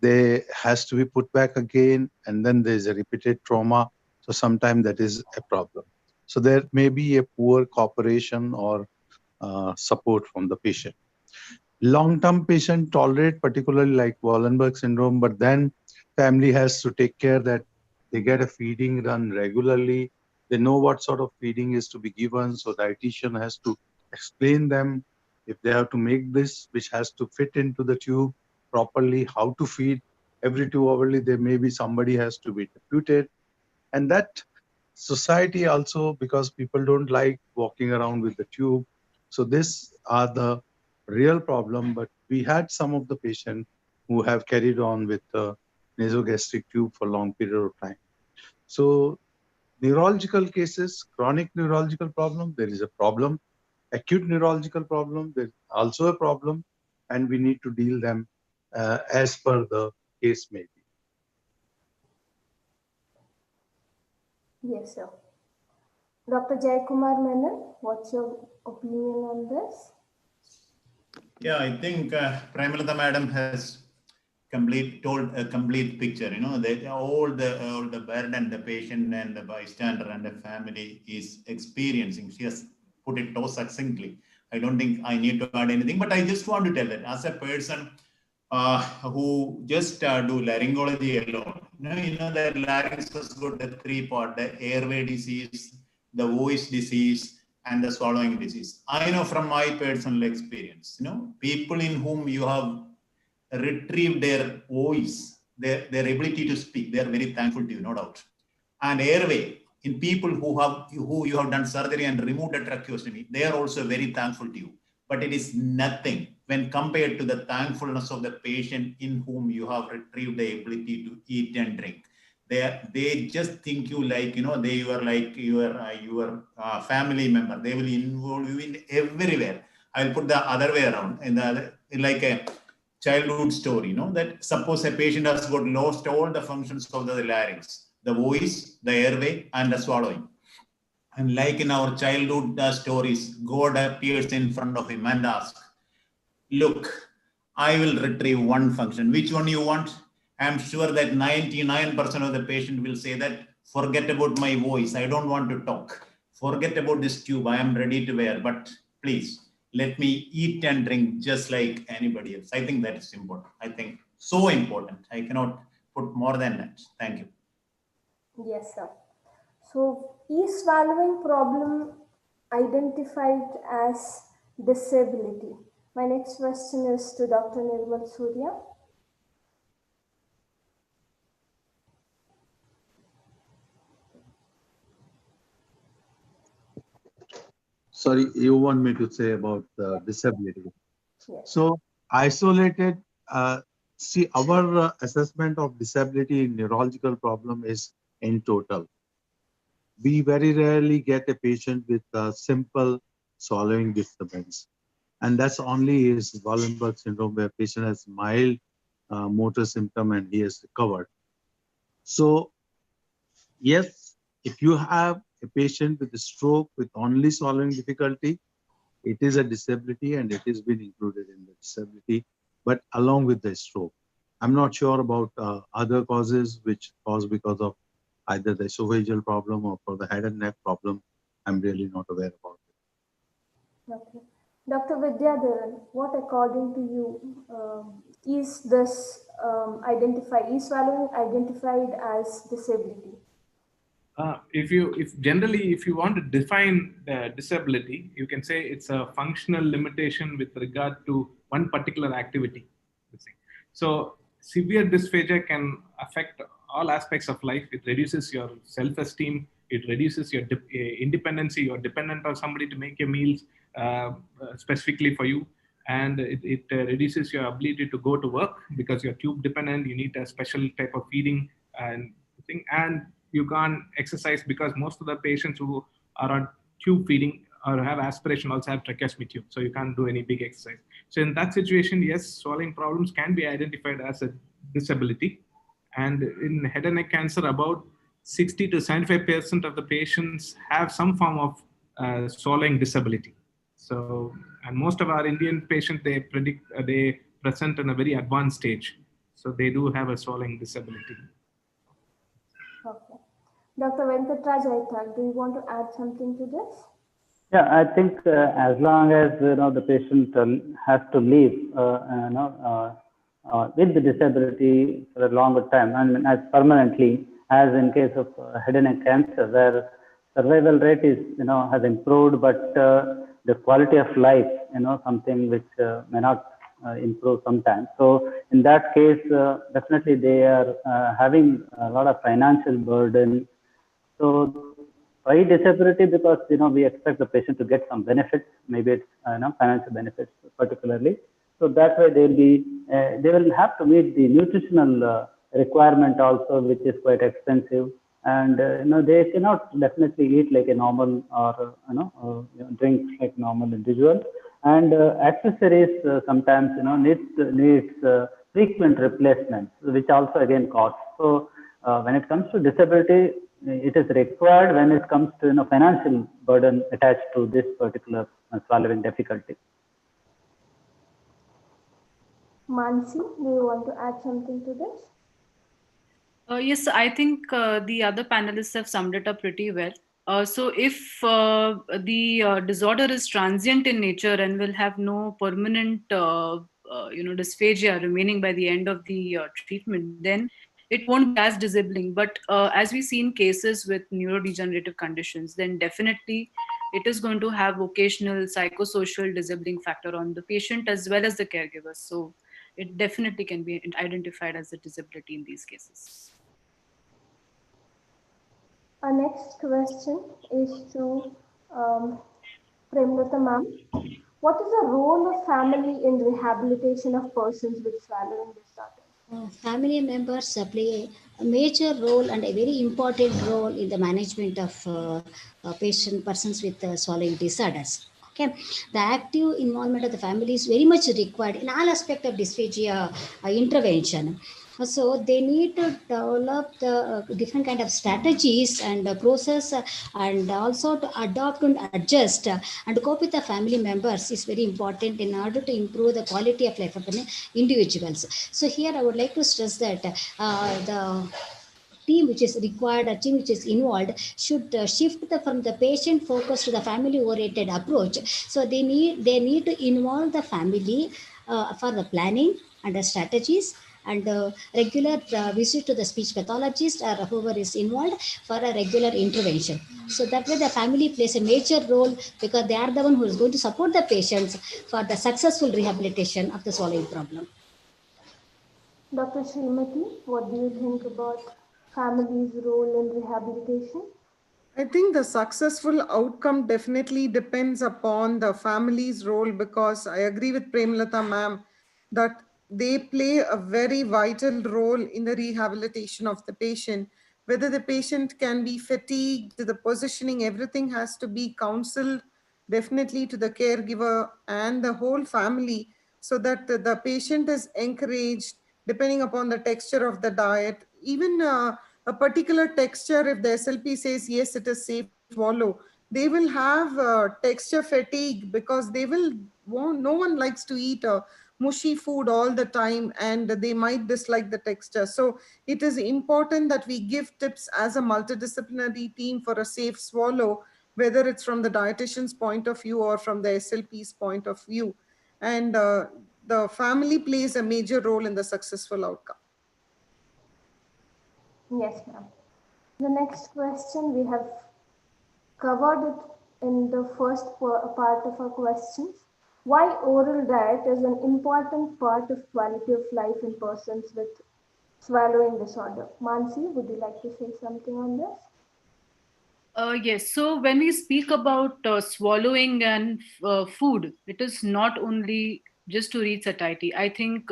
they has to be put back again and then there's a repeated trauma. So sometimes that is a problem. So there may be a poor cooperation or support from the patient. Long-term patient tolerate, particularly like Wallenberg syndrome, but then family has to take care that they get a feeding done regularly. They know what sort of feeding is to be given. So dietitian has to explain them if they have to make this, which has to fit into the tube properly, how to feed. Every 2 hourly, there may be somebody has to be deputed. And that society also, because people don't like walking around with the tube. So these are the real problem. But we had some of the patients who have carried on with the nasogastric tube for long period of time. So neurological cases, chronic neurological problem, there is a problem. Acute neurological problem, there's also a problem, and we need to deal them as per the case may be. Yes, sir. Dr. Jayakumar Menon, what's your opinion on this? Yeah, I think Premalata madam has told a complete picture. You know, that all the burden the patient and the bystander and the family is experiencing. She has put it so succinctly. I don't think I need to add anything, but I just want to tell that as a person who just do laryngology alone, that larynx has got the three part: the airway disease, the voice disease, and the swallowing disease. I know from my personal experience, people in whom you have retrieved their voice, their ability to speak, they are very thankful to you, no doubt. And airway, in people who you have done surgery and removed the tracheostomy, they are also very thankful to you. But it is nothing when compared to the thankfulness of the patient in whom you have retrieved the ability to eat and drink. They just think you like, they are like your family member. They will involve you in everywhere. I'll put the other way around, in like a childhood story, that suppose a patient has got lost all the functions of the larynx, the voice, the airway, and the swallowing. And like in our childhood stories, God appears in front of him and asks, look, I will retrieve one function. Which one you want? I'm sure that 99% of the patient will say that, forget about my voice. I don't want to talk. Forget about this tube. I am ready to wear, but please let me eat and drink just like anybody else. I think that is important. I think so important. I cannot put more than that. Thank you. Yes, sir. So, is swallowing problem identified as disability? My next question is to Dr. Nirmal Surya. Sorry, you want me to say about disability? Yes. So isolated, see, our assessment of disability in neurological problem is in total. We very rarely get a patient with a simple swallowing disturbance. And that's only is Wallenberg syndrome, where patient has mild motor symptom and he has recovered. So yes, if you have a patient with a stroke with only swallowing difficulty, it is a disability and it is been included in the disability, but along with the stroke. I'm not sure about other causes which cause because of either the esophageal problem or for the head and neck problem. I'm really not aware about it. Okay. Dr. Vidyadharan, what according to you is this is swallowing identified as disability? If you want to define disability, you can say it's a functional limitation with regard to one particular activity. So severe dysphagia can affect all aspects of life. It reduces your self-esteem. It reduces your independency. You're dependent on somebody to make your meals specifically for you, and it reduces your ability to go to work because you're tube dependent. You need a special type of feeding and thing, and you can't exercise because most of the patients who are on tube feeding or have aspiration also have tracheostomy tube, so you can't do any big exercise. So in that situation, yes, swallowing problems can be identified as a disability. And in head and neck cancer, about 60 to 75% of the patients have some form of swallowing disability. So, and most of our Indian patients, they present in a very advanced stage. So they do have a swallowing disability. Okay. Dr. Venkatraj Aital, do you want to add something to this? Yeah, I think as long as the patient has to live with the disability for a longer time, and as permanently, as in case of head and neck cancer, where survival rate is has improved, but the quality of life, something which may not improve sometimes. So in that case, definitely they are having a lot of financial burden. So why disability? Because we expect the patient to get some benefits, maybe it's financial benefits particularly. So that way they will have to meet the nutritional requirement also, which is quite expensive, and they cannot definitely eat like a normal or drink like normal individual. And accessories sometimes needs frequent replacements, which also again costs. So when it comes to disability, it is required when it comes to financial burden attached to this particular swallowing difficulty. Mansi, do you want to add something to this? Yes, I think the other panelists have summed it up pretty well. So if the disorder is transient in nature and will have no permanent dysphagia remaining by the end of the treatment, then it won't be as disabling. But as we see in cases with neurodegenerative conditions, then definitely it is going to have vocational psychosocial disabling factor on the patient as well as the caregivers. So it definitely can be identified as a disability in these cases. Our next question is to Premlata ma'am. What is the role of family in rehabilitation of persons with swallowing disorders? Family members play a major role and a very important role in the management of persons with swallowing disorders. Okay, the active involvement of the family is very much required in all aspects of dysphagia intervention. So they need to develop the different kind of strategies and process and also to adopt and adjust and cope with the family members is very important in order to improve the quality of life of the individuals. So here I would like to stress that the team which is required, a team which is involved, should shift from the patient focused to the family oriented approach. So they need to involve the family for the planning and the strategies and regular visit to the speech pathologist or whoever is involved for a regular intervention. So that way the family plays a major role because they are the one who is going to support the patients for the successful rehabilitation of the swallowing problem. Dr. Srimati, what do you think about family's role in rehabilitation? I think the successful outcome definitely depends upon the family's role, because I agree with Premlata ma'am that they play a very vital role in the rehabilitation of the patient. Whether the patient can be fatigued, the positioning, everything has to be counseled definitely to the caregiver and the whole family, so that the patient is encouraged depending upon the texture of the diet. Even a particular texture, if the SLP says yes, it is safe to swallow, they will have texture fatigue, because they will want, no one likes to eat a mushy food all the time, and they might dislike the texture. So it is important that we give tips as a multidisciplinary team for a safe swallow, whether it's from the dietitian's point of view or from the SLP's point of view. And the family plays a major role in the successful outcome. Yes, ma'am. The next question, we have covered it in the first part of our questions. Why oral diet is an important part of quality of life in persons with swallowing disorder. Mansi, would you like to say something on this? Yes. So when we speak about swallowing and food, it is not only just to reach satiety. I think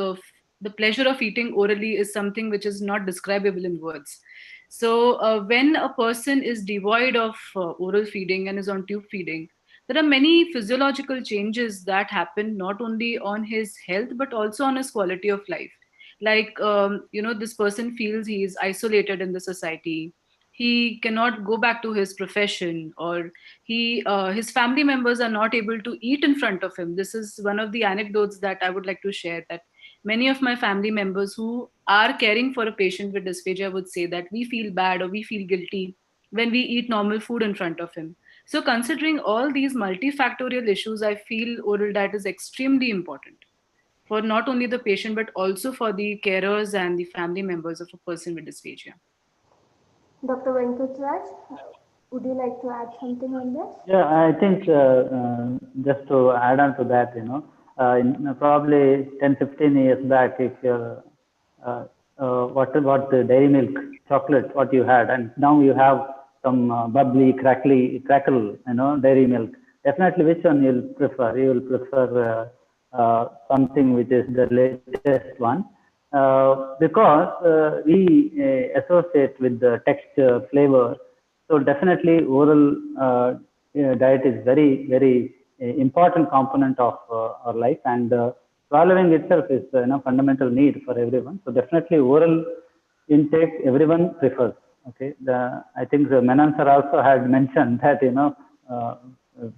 the pleasure of eating orally is something which is not describable in words. So when a person is devoid of oral feeding and is on tube feeding, there are many physiological changes that happen not only on his health but also on his quality of life. Like this person feels he is isolated in the society, he cannot go back to his profession, or his family members are not able to eat in front of him. This is one of the anecdotes that I would like to share, that many of my family members who are caring for a patient with dysphagia would say that we feel bad or we feel guilty when we eat normal food in front of him. So considering all these multifactorial issues, I feel oral diet is extremely important for not only the patient but also for the carers and the family members of a person with dysphagia. Dr. Venkatraj, would you like to add something on this? Yeah, I think just to add on to that, in probably 10, 15 years back, if you're, what the dairy milk chocolate, what you had, and now you have some bubbly, crackle, dairy milk. Definitely, which one you'll prefer? You will prefer something which is the latest one, because we associate with the texture, flavor. So definitely oral diet is very, very important component of our life, and swallowing itself is fundamental need for everyone. So definitely oral intake everyone prefers. Okay, I think the Menon sir also had mentioned that uh,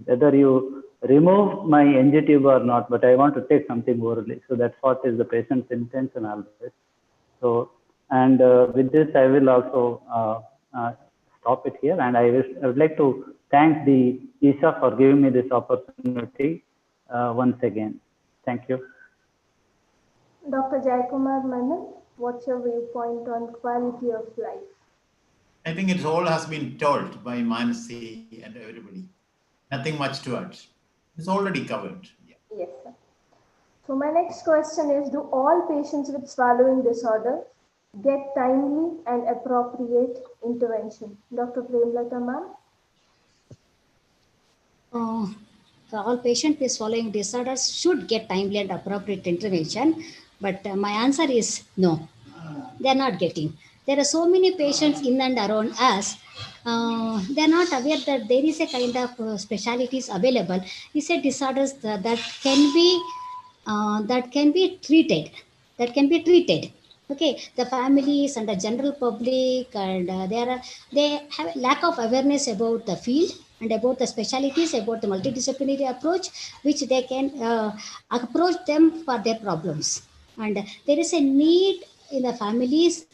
whether you remove my NG tube or not, but I want to take something orally. So that's what is the patient's intention always. So, and with this, I will also stop it here. And I would like to thank the Isha for giving me this opportunity once again. Thank you. Dr. Jaikumar Menon, what's your viewpoint on quality of life? I think it all has been told by Mansi and everybody. Nothing much to add. It's already covered. Yeah. Yes, sir. So my next question is, do all patients with swallowing disorder get timely and appropriate intervention? Dr. Premlata ma'am? All patients with swallowing disorders should get timely and appropriate intervention, but my answer is no, they are not getting. There are so many patients in and around us. They are not aware that there is a kind of specialities available. These are disorders that can be treated. That can be treated. Okay, the families and the general public, and they have lack of awareness about the field and about the specialities, about the multidisciplinary approach, which they can approach them for their problems. And there is a need in the families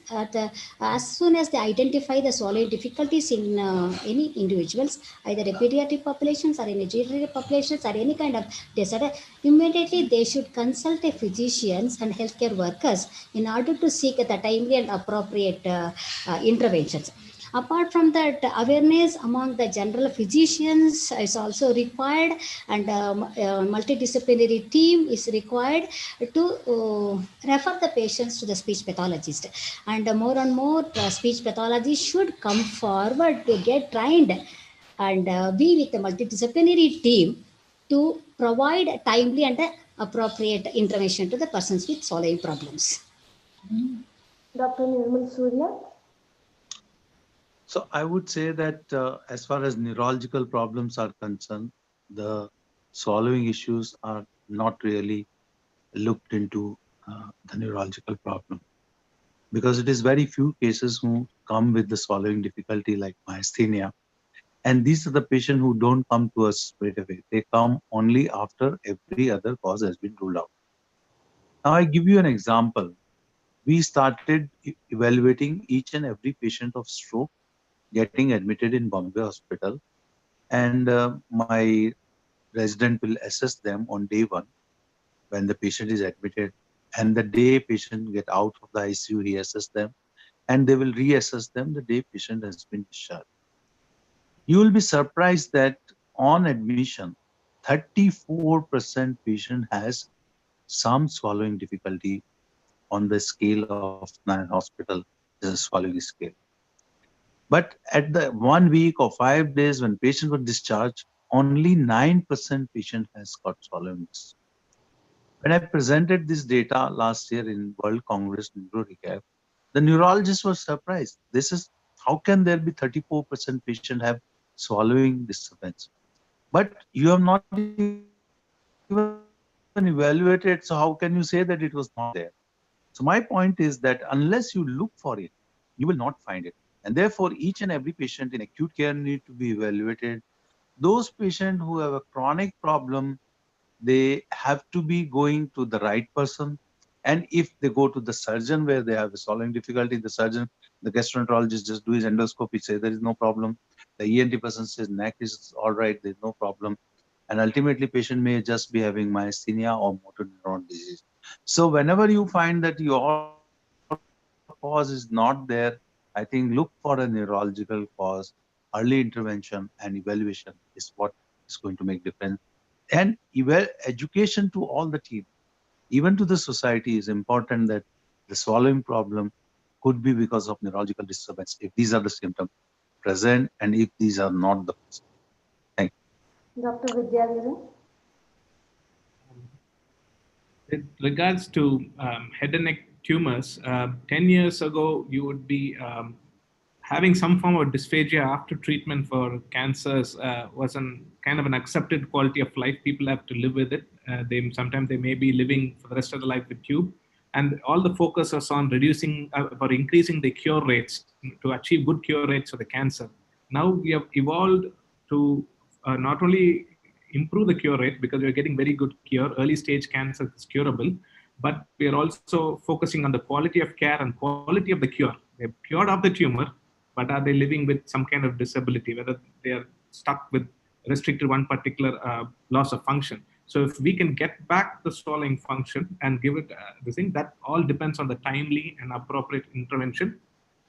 as soon as they identify the swallowing difficulties in any individuals, either a pediatric populations or any geriatric populations or any kind of disorder, immediately they should consult a physicians and healthcare workers in order to seek the timely and appropriate interventions. Apart from that, awareness among the general physicians is also required, and multidisciplinary team is required to refer the patients to the speech pathologist. And more and more speech pathologists should come forward to get trained and be with the multidisciplinary team to provide timely and appropriate intervention to the persons with swallowing problems. Dr. Nirmal Surya. So I would say that as far as neurological problems are concerned, the swallowing issues are not really looked into the neurological problem, because it is very few cases who come with the swallowing difficulty like myasthenia. And these are the patients who don't come to us straight away. They come only after every other cause has been ruled out. Now I give you an example. We started evaluating each and every patient of stroke getting admitted in Bombay Hospital, and my resident will assess them on day one when the patient is admitted, and the day patient get out of the ICU, he assess them, and they will reassess them the day patient has been discharged. You will be surprised that on admission, 34% patient has some swallowing difficulty on the scale of 9 hospital is a swallowing scale. But at the 1 week or 5 days when patient was discharged, only 9% patient has got swallowing. When I presented this data last year in World Congress Neuro Recap, the neurologist was surprised. This is how can there be 34% patient have swallowing disturbance? But you have not even evaluated, so how can you say that it was not there? So my point is that unless you look for it, you will not find it. And therefore, each and every patient in acute care need to be evaluated. Those patients who have a chronic problem, they have to be going to the right person. And if they go to the surgeon where they have a swallowing difficulty, the gastroenterologist just do his endoscopy, say there is no problem. The ENT person says neck is all right, there's no problem. And ultimately patient may just be having myasthenia or motor neuron disease. So whenever you find that your cause is not there, I think look for a neurological cause. Early intervention and evaluation is what is going to make difference. And education to all the team, even to the society, is important, that the swallowing problem could be because of neurological disturbance if these are the symptoms present and if these are not the present. Thank you. Dr. Vidyadevan. With regards to head and neck tumors, 10 years ago, you would be having some form of dysphagia after treatment for cancers was an kind of an accepted quality of life. People have to live with it. They sometimes they may be living for the rest of their life with tube, and all the focus was on reducing or increasing the cure rates to achieve good cure rates for the cancer. Now we have evolved to not only improve the cure rate because we're getting very good cure. Early stage cancer is curable, but we are also focusing on the quality of care and quality of the cure. They've cured of the tumor, but are they living with some kind of disability, whether they are stuck with restricted one particular loss of function. So if we can get back the swallowing function and give it the thing, that all depends on the timely and appropriate intervention.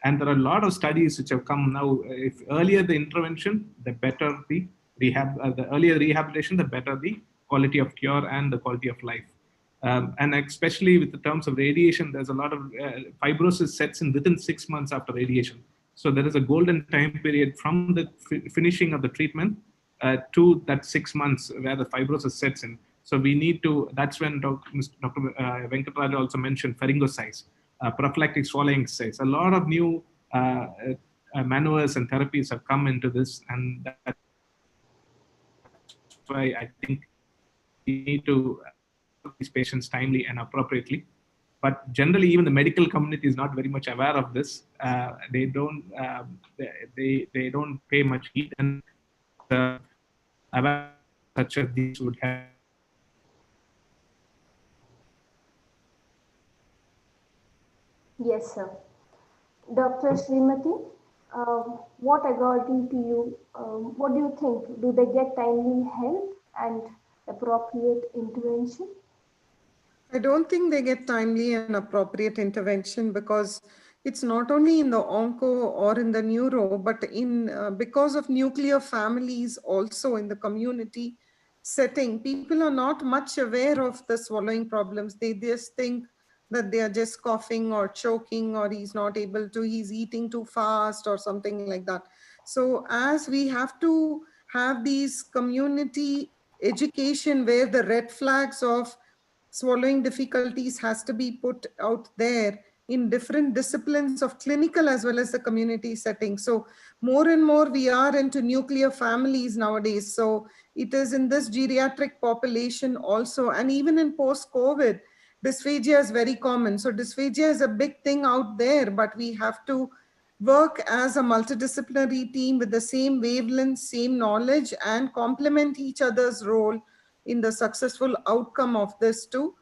And there are a lot of studies which have come now. If earlier the intervention, the better the rehab, the earlier rehabilitation, the better the quality of cure and the quality of life. And especially with the terms of radiation, there's a lot of fibrosis sets in within 6 months after radiation. So there is a golden time period from the finishing of the treatment to that 6 months where the fibrosis sets in. So we need to, that's when Dr. Venkatraj also mentioned pharyngocides, prophylactic swallowing exercise. A lot of new maneuvers and therapies have come into this, and that's why I think we need to these patients timely and appropriately. But generally, even the medical community is not very much aware of this. They don't pay much heed, and awareness such as these would help a lot. Yes, sir. Dr. Srimati, what according to you, what do you think? Do they get timely help and appropriate intervention? I don't think they get timely and appropriate intervention because it's not only in the onco or in the neuro, but in because of nuclear families also in the community setting, people are not much aware of the swallowing problems. They just think that they are just coughing or choking, or he's not able to, he's eating too fast or something like that. So as we have to have these community education where the red flags of swallowing difficulties has to be put out there in different disciplines of clinical as well as the community setting. So more and more we are into nuclear families nowadays. So it is in this geriatric population also, and even in post-COVID, dysphagia is very common. So dysphagia is a big thing out there, but we have to work as a multidisciplinary team with the same wavelength, same knowledge, and complement each other's role in the successful outcome of this to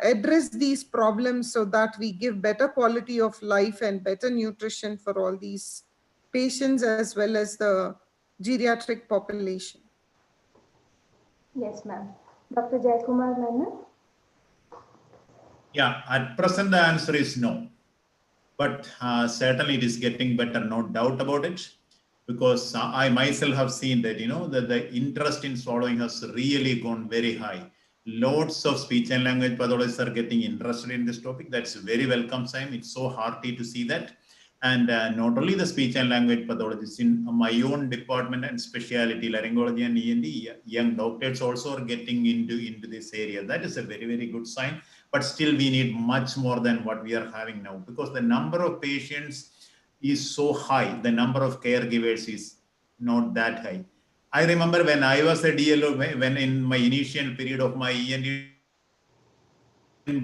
address these problems so that we give better quality of life and better nutrition for all these patients as well as the geriatric population. Yes, ma'am. Dr. Jayakumar Menon? Yeah, at present the answer is no. But certainly it is getting better, no doubt about it. Because I myself have seen that, that the interest in swallowing has really gone very high. Lots of speech and language pathologists are getting interested in this topic. That's a very welcome sign. It's so hearty to see that. And not only the speech and language pathologists, in my own department and specialty, laryngology and ENT, young doctors also are getting into this area. That is a very, very good sign. But still, we need much more than what we are having now, because the number of patients is so high. The number of caregivers is not that high. I remember when I was a DLO, when in my initial period of my ENT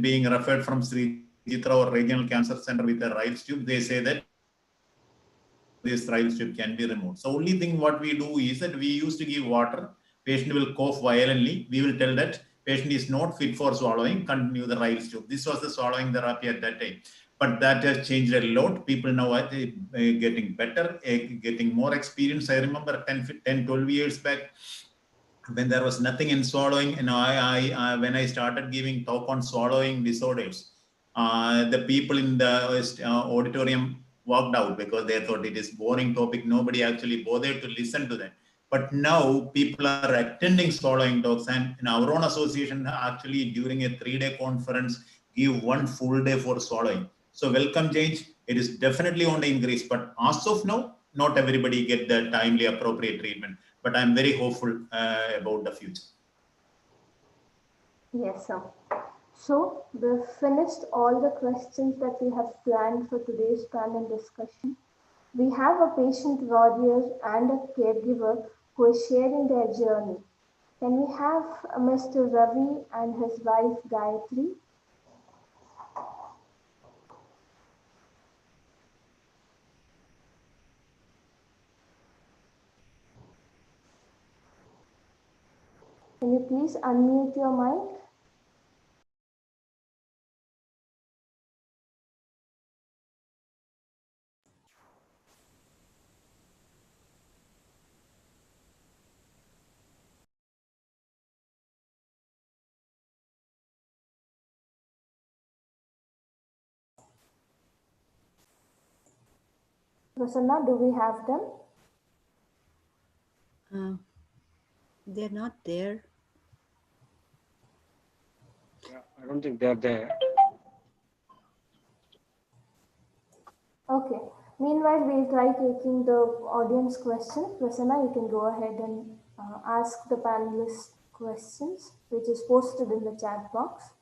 being referred from Srijitra or Regional Cancer Center with a Riles tube, they say that this Riles tube can be removed. So only thing what we do is that we used to give water. Patient will cough violently. We will tell that patient is not fit for swallowing. Continue the Riles tube. This was the swallowing therapy at that time. But that has changed a lot. People now are getting better, getting more experience. I remember 10, 12 years back, when there was nothing in swallowing, I when I started giving talk on swallowing disorders, the people in the auditorium walked out because they thought it is boring topic. Nobody actually bothered to listen to that. But now people are attending swallowing talks, and in our own association actually during a 3-day conference give one full day for swallowing. So welcome change. It is definitely on the increase, but as of now, not everybody get the timely appropriate treatment. But I'm very hopeful about the future. Yes, sir. So we've finished all the questions that we have planned for today's panel discussion. We have a patient warrior and a caregiver who is sharing their journey. Can we have Mr. Ravi and his wife Gayatri? Can you please unmute your mic? Prasanna, do we have them? They're not there. Yeah, I don't think they're there. Okay. Meanwhile, we'll try taking the audience question. Prasanna, you can go ahead and ask the panelists questions, which is posted in the chat box.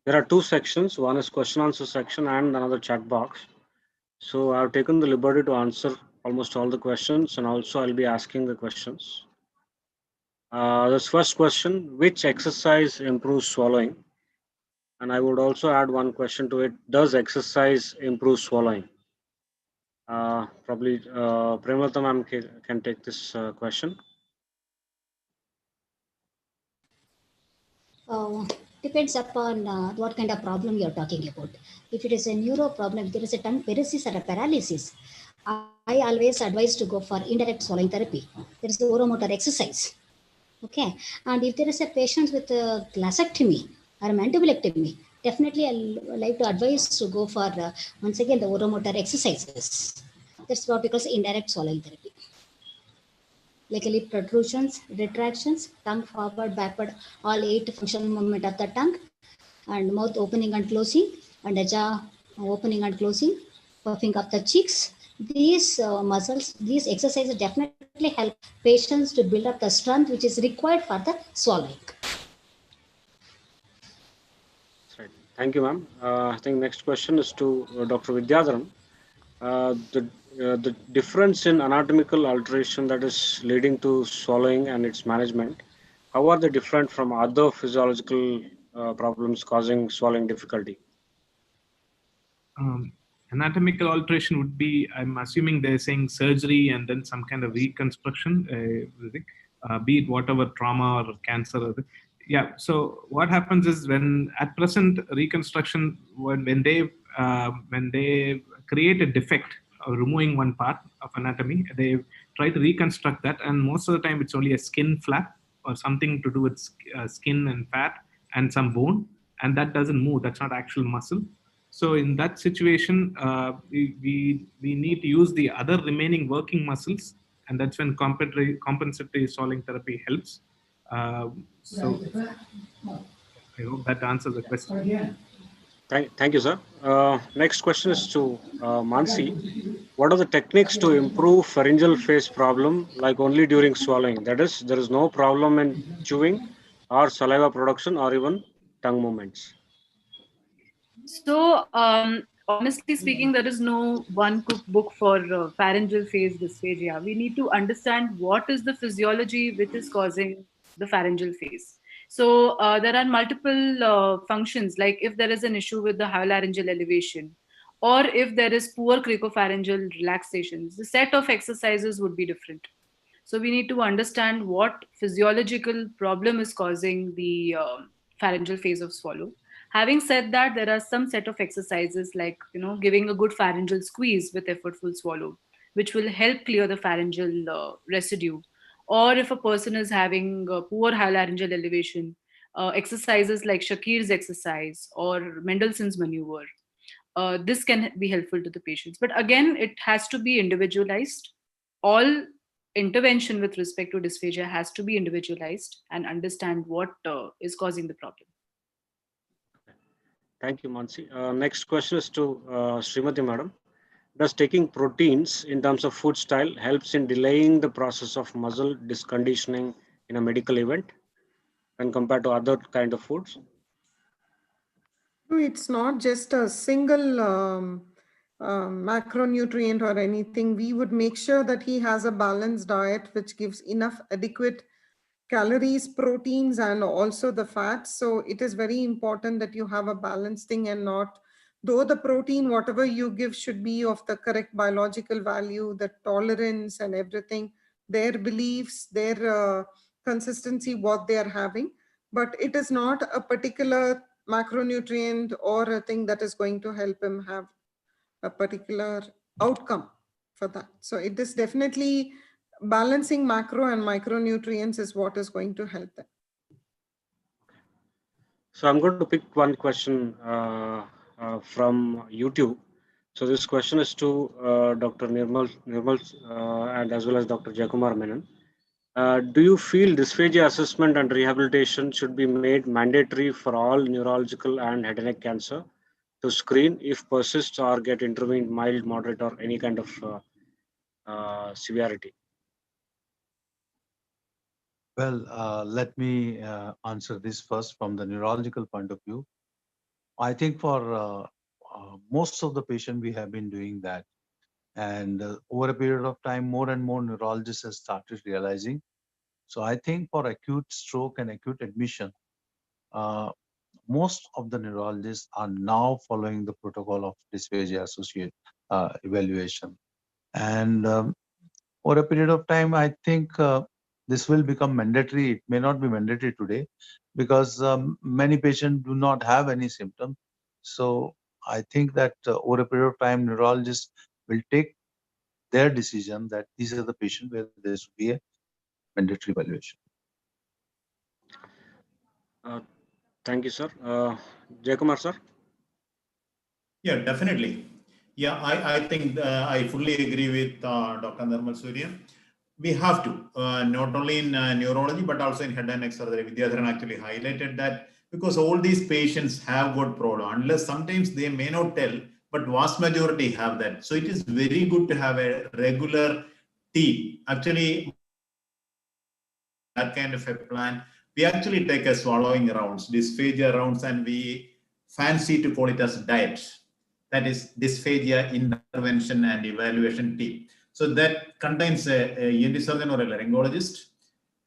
There are two sections. One is question answer section and another chat box. So I've taken the liberty to answer almost all the questions, and also I'll be asking the questions. This first question: which exercise improves swallowing? And I would also add one question to it: does exercise improve swallowing? Probably Premlata ma'am can take this question. depends upon what kind of problem you're talking about. If it is a neuro problem, if there is a tongue paresis or a paralysis, I always advise to go for indirect swallowing therapy. There is oromotor exercise. Okay, and if there is a patient with a glassectomy or a mandibulectomy, definitely I like to advise to go for once again the oromotor exercises. That's what we call indirect swallowing therapy. Like lip protrusions, retractions, tongue forward, backward, all 8 functional movement of the tongue, and mouth opening and closing, and the jaw opening and closing, puffing up the cheeks. These muscles, these exercises definitely help patients to build up the strength which is required for the swallowing. Right. Thank you, ma'am. I think next question is to Dr. Vidyadharan. The difference in anatomical alteration that is leading to swallowing and its management, how are they different from other physiological problems causing swallowing difficulty? Um, Anatomical alteration would be, I'm assuming they're saying surgery and then some kind of reconstruction, be it whatever trauma or cancer. Yeah. So what happens is when at present reconstruction, when they create a defect of removing one part of anatomy, they try to reconstruct that, and most of the time it's only a skin flap or something to do with skin and fat and some bone, and that doesn't move. That's not actual muscle. So in that situation, we need to use the other remaining working muscles, and that's when compensatory swallowing therapy helps. So I hope that answers the question. Thank you, sir. Next question is to Mansi. What are the techniques to improve pharyngeal phase problem, like only during swallowing? That is, there is no problem in chewing or saliva production or even tongue movements. So, honestly speaking, there is no one cookbook for pharyngeal phase dysphagia. We need to understand what is the physiology which is causing the pharyngeal phase. So, there are multiple functions, like if there is an issue with the hyolaryngeal elevation, or if there is poor cricopharyngeal relaxations, the set of exercises would be different. So we need to understand what physiological problem is causing the pharyngeal phase of swallow. Having said that, there are some set of exercises like giving a good pharyngeal squeeze with effortful swallow, which will help clear the pharyngeal residue. Or if a person is having poor hyolaryngeal elevation, exercises like Shakir's exercise or Mendelssohn's maneuver, this can be helpful to the patients. But again, it has to be individualized. All intervention with respect to dysphagia has to be individualized and understand what is causing the problem. Thank you, Mansi. Next question is to Srimati Madam. Does taking proteins in terms of food style helps in delaying the process of muscle disconditioning in a medical event when compared to other kind of foods? No, it's not just a single macronutrient or anything. We would make sure that he has a balanced diet which gives enough adequate calories, proteins, and also the fats. So it is very important that you have a balanced thing, and not, though the protein, whatever you give should be of the correct biological value, the tolerance and everything, their beliefs, their consistency, what they are having. But it is not a particular macronutrient or a thing that is going to help him have a particular outcome for that. So it is definitely balancing macro and micronutrients is what is going to help them. So I'm going to pick one question from YouTube. So this question is to Dr. Nirmal and as well as Dr. Jakumar Menon. Do you feel dysphagia assessment and rehabilitation should be made mandatory for all neurological and head and neck cancer to screen if persists or get intervened mild, moderate, or any kind of severity? Well, let me answer this first from the neurological point of view. I think for most of the patient, we have been doing that. And over a period of time, more and more neurologists have started realizing. So I think for acute stroke and acute admission, uh, most of the neurologists are now following the protocol of dysphagia associate evaluation. And over a period of time, I think this will become mandatory. It may not be mandatory today because many patients do not have any symptom. So I think that over a period of time, neurologists will take their decision that these are the patients where there should be a mandatory evaluation. Uh, Thank you, sir. Jayakumar, sir. Yeah, definitely. Yeah, I think I fully agree with Dr. Nirmal Surya. We have to, not only in neurology, but also in head and neck surgery. Vidyadharan actually highlighted that because all these patients have got problem, unless sometimes they may not tell, but vast majority have that. So it is very good to have a regular team. Actually, that kind of a plan. We actually take a swallowing rounds, dysphagia rounds, and we fancy to call it as diet. That is dysphagia intervention and evaluation team. So that contains a ENT surgeon or a laryngologist,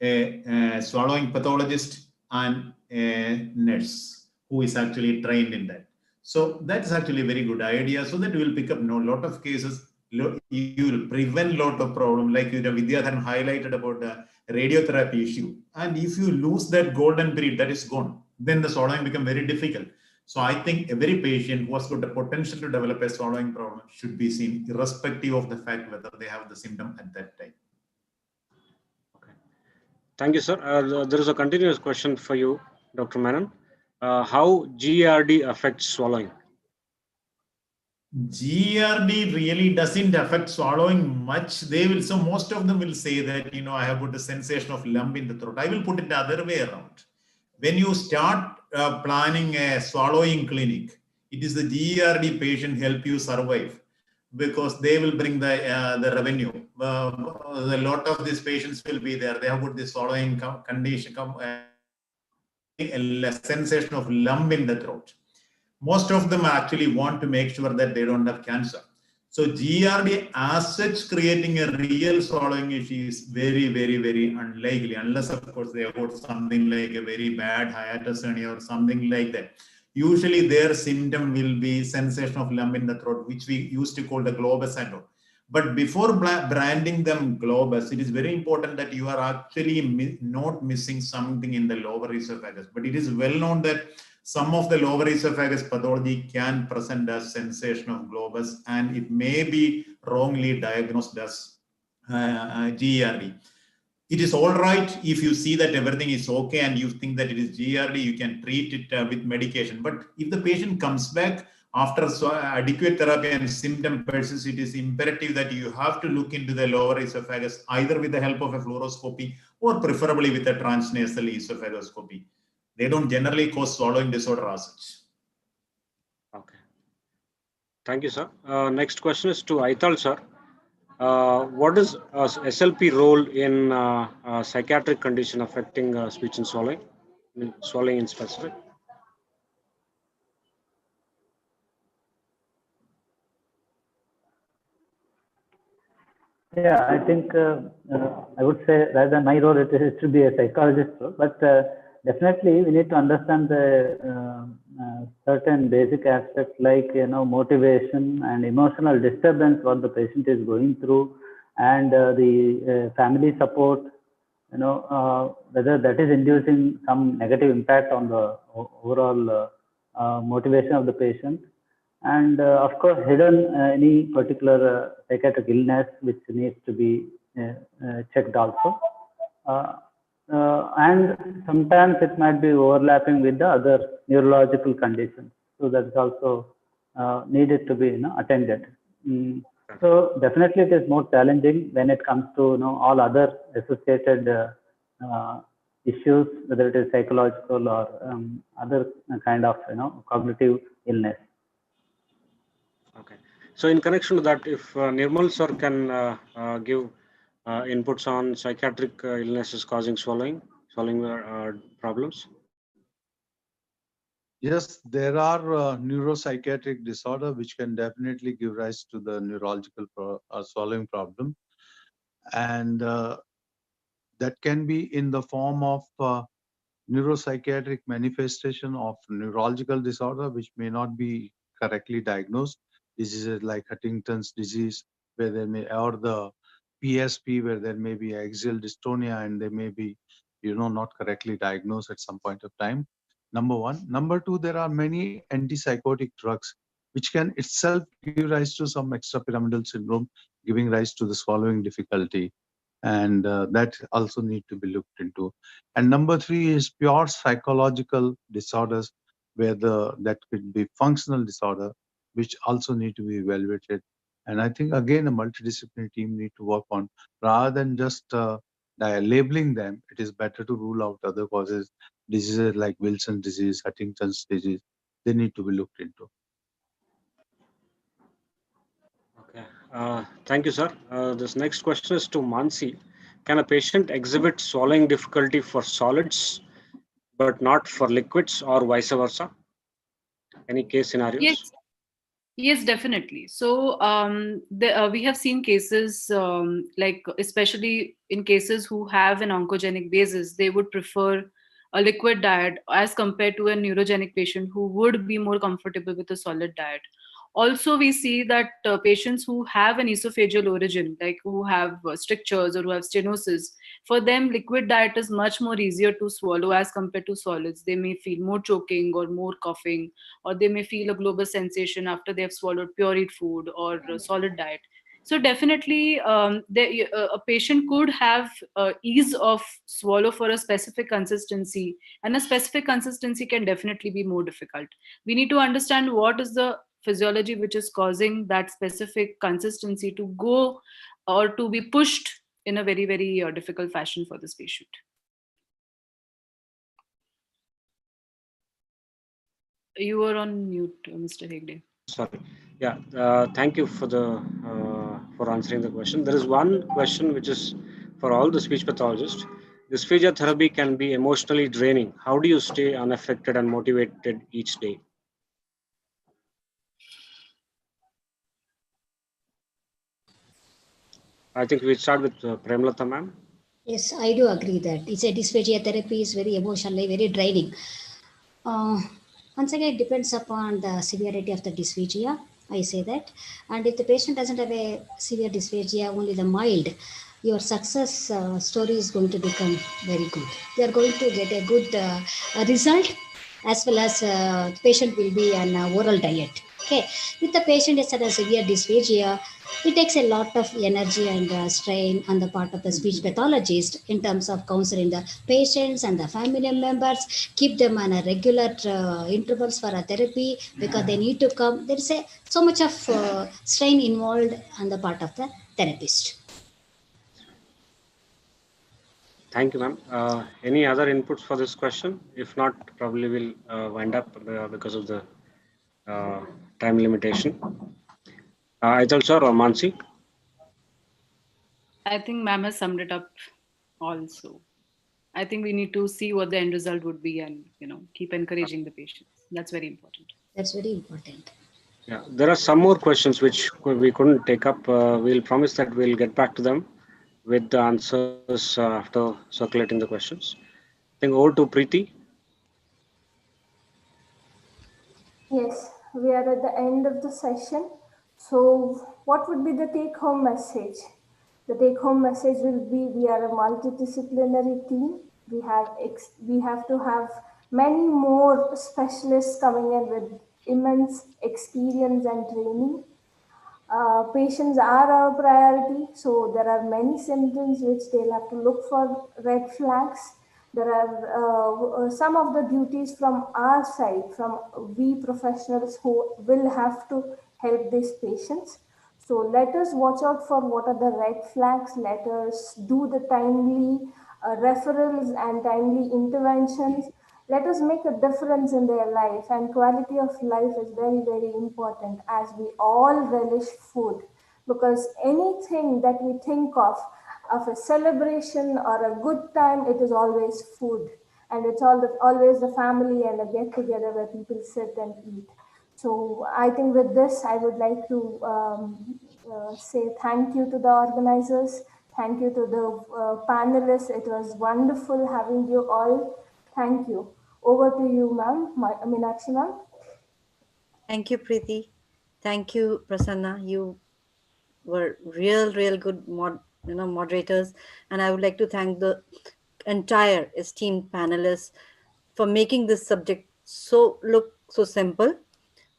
a swallowing pathologist, and a nurse who is actually trained in that. So that's actually a very good idea. So that we will pick up a lot of cases. You will prevent lot of problem like Vidyadharan highlighted about the radiotherapy issue. And if you lose that golden period, that is gone. Then the swallowing become very difficult. So I think every patient who has got the potential to develop a swallowing problem should be seen irrespective of the fact whether they have the symptom at that time. Okay. Thank you, sir. There is a continuous question for you, Dr. Menon. How GERD affects swallowing? GRD really doesn't affect swallowing much. They will, so most of them will say that, I have got a sensation of lump in the throat. I will put it the other way around. When you start planning a swallowing clinic, it is the GRD patient help you survive because they will bring the revenue. A lot of these patients will be there. They have got this swallowing condition, a sensation of lump in the throat. Most of them actually want to make sure that they don't have cancer. So GRD as such creating a real swallowing issue is very, very, very unlikely, unless of course they have got something like a very bad hiatus hernia or something like that. Usually their symptom will be sensation of lump in the throat, which we used to call the globus syndrome. But before branding them globus, it is very important that you are actually not missing something in the lower esophagus. But it is well known that some of the lower esophagus pathology can present as sensation of globus, and it may be wrongly diagnosed as GERD. It is all right if you see that everything is okay and you think that it is GERD, you can treat it with medication. But if the patient comes back after adequate therapy and symptom persists, it is imperative that you have to look into the lower esophagus either with the help of a fluoroscopy or preferably with a transnasal esophagoscopy. They don't generally cause swallowing disorder as such. Okay. Thank you, sir. Next question is to Aital, sir. What is SLP role in psychiatric condition affecting speech and swallowing? I mean, swallowing in specific? Yeah, I think I would say rather than my role, it should be a psychologist role. But definitely, we need to understand the certain basic aspects like motivation and emotional disturbance what the patient is going through, and the family support. Whether that is inducing some negative impact on the overall motivation of the patient. And of course, hidden any particular psychiatric illness which needs to be checked also. And sometimes it might be overlapping with the other neurological conditions. So that's also needed to be attended. So definitely it is more challenging when it comes to all other associated issues, whether it is psychological or other kind of cognitive illness. Okay. So in connection to that, if Nirmal sir can give inputs on psychiatric illnesses causing swallowing problems. Yes, there are neuropsychiatric disorder which can definitely give rise to the neurological swallowing problem, and that can be in the form of neuropsychiatric manifestation of neurological disorder which may not be correctly diagnosed. Diseases like Huntington's disease, where they may, or the PSP, where there may be axial dystonia and they may be, not correctly diagnosed at some point of time. Number one. Number two, there are many antipsychotic drugs which can itself give rise to some extrapyramidal syndrome, giving rise to the swallowing difficulty, and that also need to be looked into. And number three is pure psychological disorders, where that could be functional disorder, which also need to be evaluated. And I think again a multidisciplinary team need to work on, rather than just labeling them. It is better to rule out other causes, diseases like Wilson's disease, Huntington's disease. They need to be looked into. Okay. Thank you, sir. This next question is to Mansi. Can a patient exhibit swallowing difficulty for solids but not for liquids, or vice versa? Any case Yes, scenarios? yes, definitely. So we have seen cases like, especially in cases who have an oncogenic basis, they would prefer a liquid diet as compared to a neurogenic patient who would be more comfortable with a solid diet. Also, we see that patients who have an esophageal origin, like who have strictures or who have stenosis, for them liquid diet is much more easier to swallow as compared to solids. They may feel more choking or more coughing, or they may feel a global sensation after they have swallowed pureed food or solid diet. So definitely, a patient could have ease of swallow for a specific consistency, and a specific consistency can definitely be more difficult. We need to understand what is the physiology which is causing that specific consistency to go or to be pushed in a very, very difficult fashion for this patient. You are on mute, Mr. Hegde. Sorry. Yeah. Thank you for answering the question. There is one question which is for all the speech pathologists. Dysphagia therapy can be emotionally draining. How do you stay unaffected and motivated each day? I think we start with Premlata ma'am. Yes, I do agree that it's a dysphagia therapy is very emotionally very draining. Uh, Once again, it depends upon the severity of the dysphagia. I say that, and if the patient doesn't have a severe dysphagia, only the mild, your success story is going to become very good. You are going to get a good result, as well as the patient will be on oral diet. Okay, with the patient is at a severe dysphagia, it takes a lot of energy and strain on the part of the speech pathologist in terms of counseling the patients and the family members, keep them on a regular intervals for a therapy because they need to come. There is so much of strain involved on the part of the therapist. Thank you, ma'am. Any other inputs for this question? If not, probably we'll wind up because of the uh, time limitation. Aital sir or Mansi? I think ma'am has summed it up also. I think we need to see what the end result would be and, keep encouraging the patients. That's very important. That's very important. Yeah, there are some more questions which we couldn't take up. We'll promise that we'll get back to them with the answers after circulating the questions. I think over to Preeti. Yes, we are at the end of the session. So, what would be the take home message? The take home message will be we are a multidisciplinary team. We have to have many more specialists coming in with immense experience and training. Patients are our priority, so there are many symptoms which they'll have to look for red flags. There are some of the duties from our side, from we professionals who will have to help these patients. So let us watch out for what are the red flags. Let us do the timely referrals and timely interventions. Let us make a difference in their life, and quality of life is very, very important as we all relish food, because anything that we think of a celebration or a good time, it is always food, and it's always the family and a get together where people sit and eat. So I think with this, I would like to say thank you to the organizers. Thank you to the panelists. It was wonderful having you all. Thank you. Over to you, ma'am. Meenakshi, ma'am. Thank you, Preeti. Thank you, Prasanna. You were real good moderators, and I would like to thank the entire esteemed panelists for making this subject so look so simple.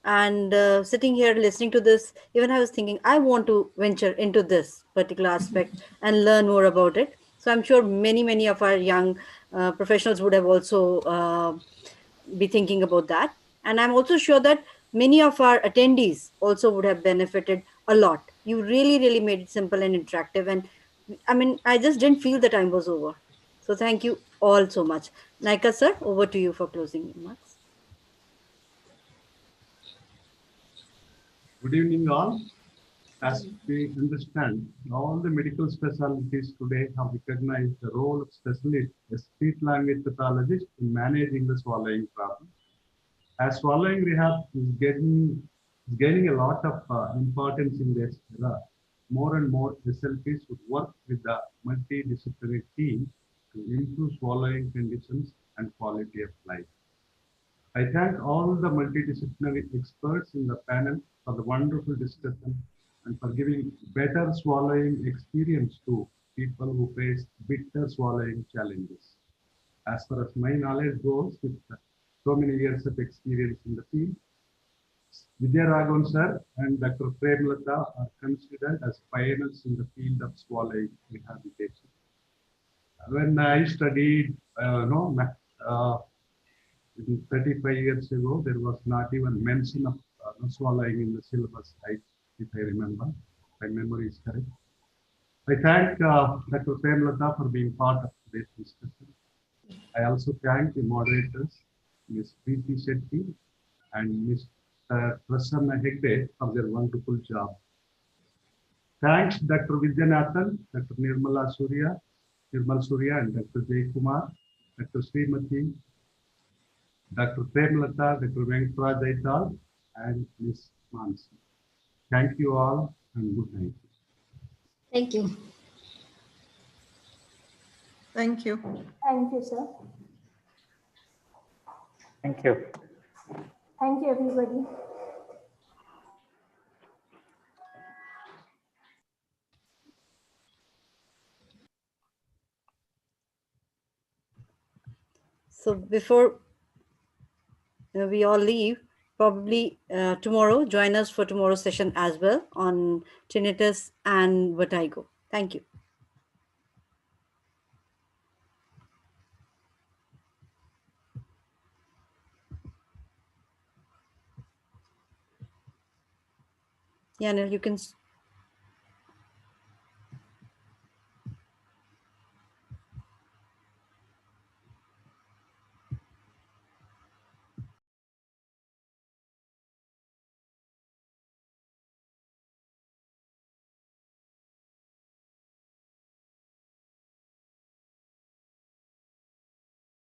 And sitting here listening to this, even I was thinking I want to venture into this particular aspect and learn more about it. So I'm sure many of our young professionals would have also be thinking about that. And I'm also sure that many of our attendees also would have benefited a lot. You really made it simple and interactive, and I mean, I just didn't feel the time was over. So thank you all so much. Naika sir, over to you for closing remarks. Good evening, all. As we understand, all the medical specialties today have recognized the role of specialists, a speech language pathologist, in managing the swallowing problem. As swallowing rehab is gaining a lot of importance in this era, more and more SLPs would work with the multidisciplinary team to improve swallowing conditions and quality of life. I thank all the multidisciplinary experts in the panel for the wonderful discussion and for giving better swallowing experience to people who face bitter swallowing challenges. As far as my knowledge goes, with so many years of experience in the field, Vidya Raghavan sir and Dr. Premlata are considered as pioneers in the field of swallowing rehabilitation. When I studied, no, uh, 35 years ago, there was not even mention of swallowing in the syllabus, if I remember. My memory is correct. I thank Dr. Premlata for being part of today's discussion. I also thank the moderators, Ms. Preeti Shetty and Mr. Prasanna Hegde for their wonderful job. Thanks Dr. Vidyanathan, Dr. Nirmal Surya and Dr. Jay Kumar, Dr. Srimati, Dr. Premlata, Dr. Venkatraj Daital, and Ms. Mansi. Thank you all and good night. Thank you. Thank you. Thank you, sir. Thank you. Thank you, everybody. So before we all leave, probably tomorrow, join us for tomorrow's session as well on tinnitus and vertigo. Thank you. Yeah, Anil, you can